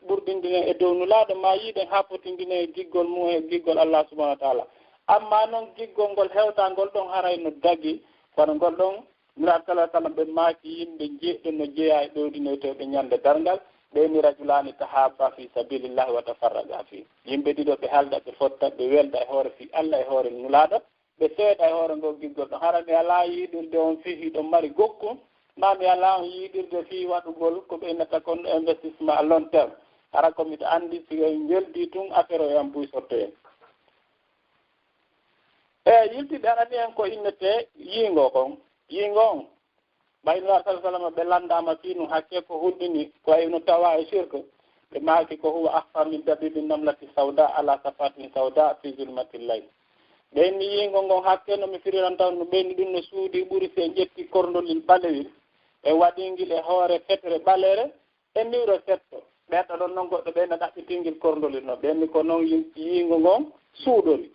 ɓurdindinen e dow nulaaɗo ma yiiden haa fotindine e giggol mum e giggol Allah subahanahu wa taala amma noon giggol ngol hewtangol ɗon haray no dagi kono ngol ɗon nula sallallahu alaihi wasallam be maaki yimbe jeeɗo no jeeya e ɗowdinoyteɓe ñande darngal ɓeni rajulani tahaba fi sabilillahi wa tafarraga fi yimɓe ɗiɗo ɓe halda ɓe fotta ɓe welda e hoore fi Allah e hoore nulaaɗo ɓe seeɗa e hoore ngol giggol ɗon hara mi alaa yiiɗirde on fii ɗon mari gokku ma mi alaa on yiiɗirde fii waɗugol ko ɓeynata kon investissement à long terme hara ko miɗo anndi si en weldi tun affaire o yan buysorto en yiltiɓe arani en ko innete yiingo kon yiingo on ɓayno sala sallam ɓe landama fii nu hakke ko huɗɗini ko wayno tawa e shirque ɓe maaki ko huwa ahfa min dabibi namlati sawda ala safatin sawda fi zulmati llayl ɓenni yiingo ngon hakke no mi firiran taw no ɓenni ɗum no suudi ɓuri se ƴetti korndolil ɓalewil e waɗingil e hoore fetere ɓalere e niwro setto ɓerɗo ɗon noon goɗɗo ɓeyno ɗaɓɓitingil korndolil no ɓenni ko noon yiingo ngon suuɗoli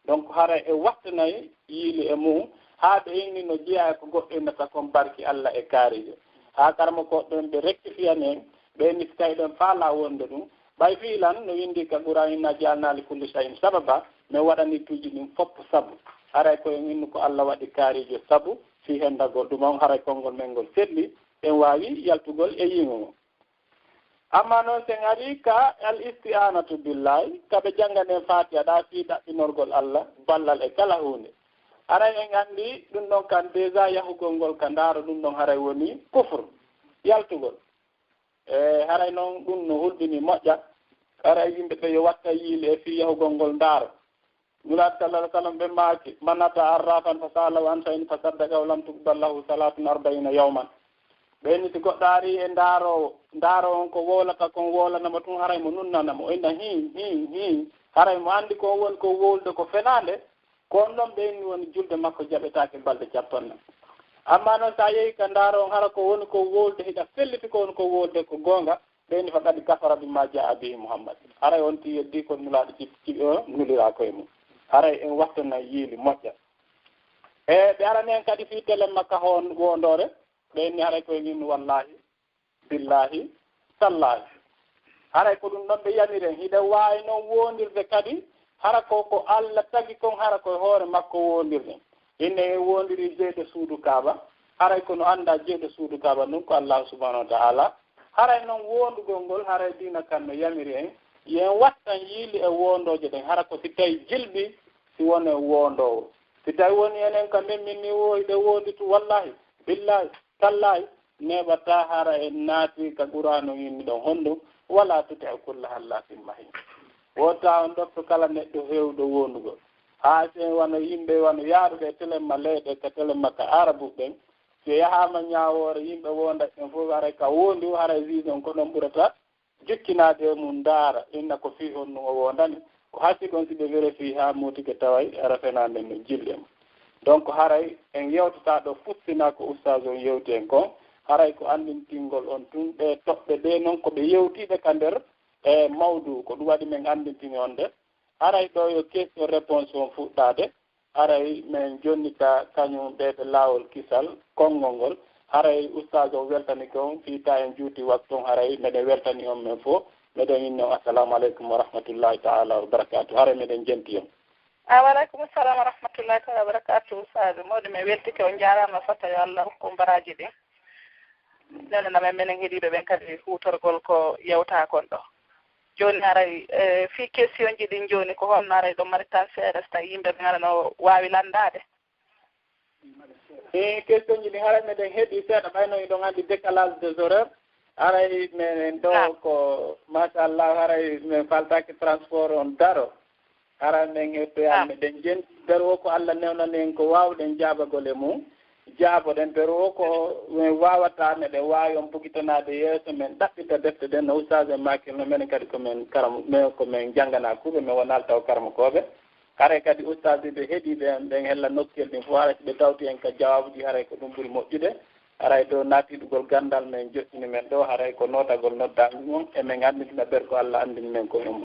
donc hara e wattanayi yiili e mum haa ɓe inni no jeeya ko goɗɗo innata kon barki Allah e kaarijo haa karma goɗɗon ɓe rectifiane en ɓenni so tawi ɗon faala wonde ɗum ɓay fiilan no windi ka ɓura inna jalnali kulli shay'in sababa mi waɗani tuuji ɗin fopp sabu haray koye innu ko Allah waɗi kaarijo sabu fi hendagol ɗum on haray konngol men ngol seɗɗi en waawi yaltugol e yiingo ngo amma noon sen ari ka al isti'anatu billahi kaɓe jannganen fatiha ɗa fii ɗaɓɓinorgol Allah ballal e kala hunde haray en anndi ɗum ɗon kan déjà yahugol ngol ka ndaaro ɗum ɗon haray woni kufre yaltugol e haray noon ɗum no hulɓini moƴƴa haray yimɓe ɓe yo watta yiili e fii yahugol ngol ndaaro nulaat sallallahu alaihi wasallam ɓe maaki manata arrafan fa salahu an shay'in fa saddaqa wa lam tuqbal lahu salatun 40 yawman ɓeni si goɗɗo ari e ndaaro on ko wolata kon wolanamo tun haray mo nunnanamo o inna hi haray mo anndi ko woni ko wolde ko fenande kon ɗon ɓenni woni julde makko jaɓetake balɗe cappanna amma noon sa yehi ka ndaaro on hara ko woni ko wolde hiɗa felliti ko woni ko wolde ko goonga ɓeni fa kadi kafara bima jaa bihi muhammad haray on ti yeddi ko nulaaɗo ciɓi o nulira koye mum haray en wattana yiili moƴƴa e ɓe arani en kadi fii télé makka wondore ɓenni haray koye min wallahi billahi sallahi haray ko ɗum ɗon ɓe yamiren hiɗa waawi noon wondirde kadi hara ko Allah tagi kon hara koye hoore makko wondirde inne wondiri jeyɗo suudu kaaba haray kono annda jeyɗo suudu kaaba ɗum ko Allah subhanahu wa ta'ala haray noon wondugol ngol haray dina kan no yamiri en yen wattan yiili e wondoje ɗen hara ko si tawi jilɓi si woni e wondowo si tawi woni enen kam min ni woyde wonditu wallahi billahi tallahi neɓata hara en naati ka qur'anu yimmi ɗon honɗum wala tuti e kulla hallatin mahin wota on ɗofto kala neɗɗo hewɗo wondugol haa sen wano yimɓe wano yaarude telemma leyɗe ka telemma ka arabu ɓen so yahama ñawoore yimɓe wonda ɓen fof haray ka wondi o haray wiɗon ko ɗon ɓurata jukkinaade mum ndaara inna ko fii on ɗum o wondani ko hasi ɗon si ɓe vérifie haa mutike taway rafenande no jilɗe mum donc haray en yewtata ɗo fussina ko oustage on yewti en kon haray ko anndintingol on tun ɓe toɓɓe ɗe noon ko ɓe yewtiɓe ka nder e mawdu ko ɗum waɗi men anndintini on nde haray ɗo yo question réponse on fuɗɗade haray min jonni ka kañum ɓeɓe laawol kisal konngol ngol haray oustage o weltani kon fiita en juuti waktu on haray meɗen weltani on men fof meɗen inni on assalamu aleykum wa rahmatullahi taala wa barakatuh haray meɗen jenti on waleykum salam wa rahmatullahi taala wa barakatuh oustage mawɗo mi weltike on jarama fata yo Allah hokku baraji ɗin nenanamen minen heeɗiɓe ɓen kadi hutorgol ko yewta kon ɗo joni haray fi question ji ɗin joni ko honno haray ɗo mari tan seeɗa so tawi yimɓe ɓe ngara no wawi landade question ji ɗin haray meɗen heeɗi seeɗa ɓayno ɗon andi décalage des horaires haray men ɗo ko machallah haray min faltaki transport on daro haray men hettoya meɗen jenti daro o ko Allah newnani en ko wawɗen jaabagol e mum jaaboɗen daro o ko min wawata meɗen wawi on pugitanade yeeso men ɗaɓɓita defte ɗen no oustage makil no menen kadi komin komin janggana kuuɓe min wonal taw karmakoɓe haray kadi oustage ɓe heeɗiɓe en ɓen hella nokkel ɗin fof haray so ɓe tawti en ka jawabuji haray ko ɗum ɓuuri moƴƴude haray ɗo naatiɗugol gandal men joƴƴini men ɗo haray ko notagol noddago mum emin anditina ɓer ko Allah andini men ko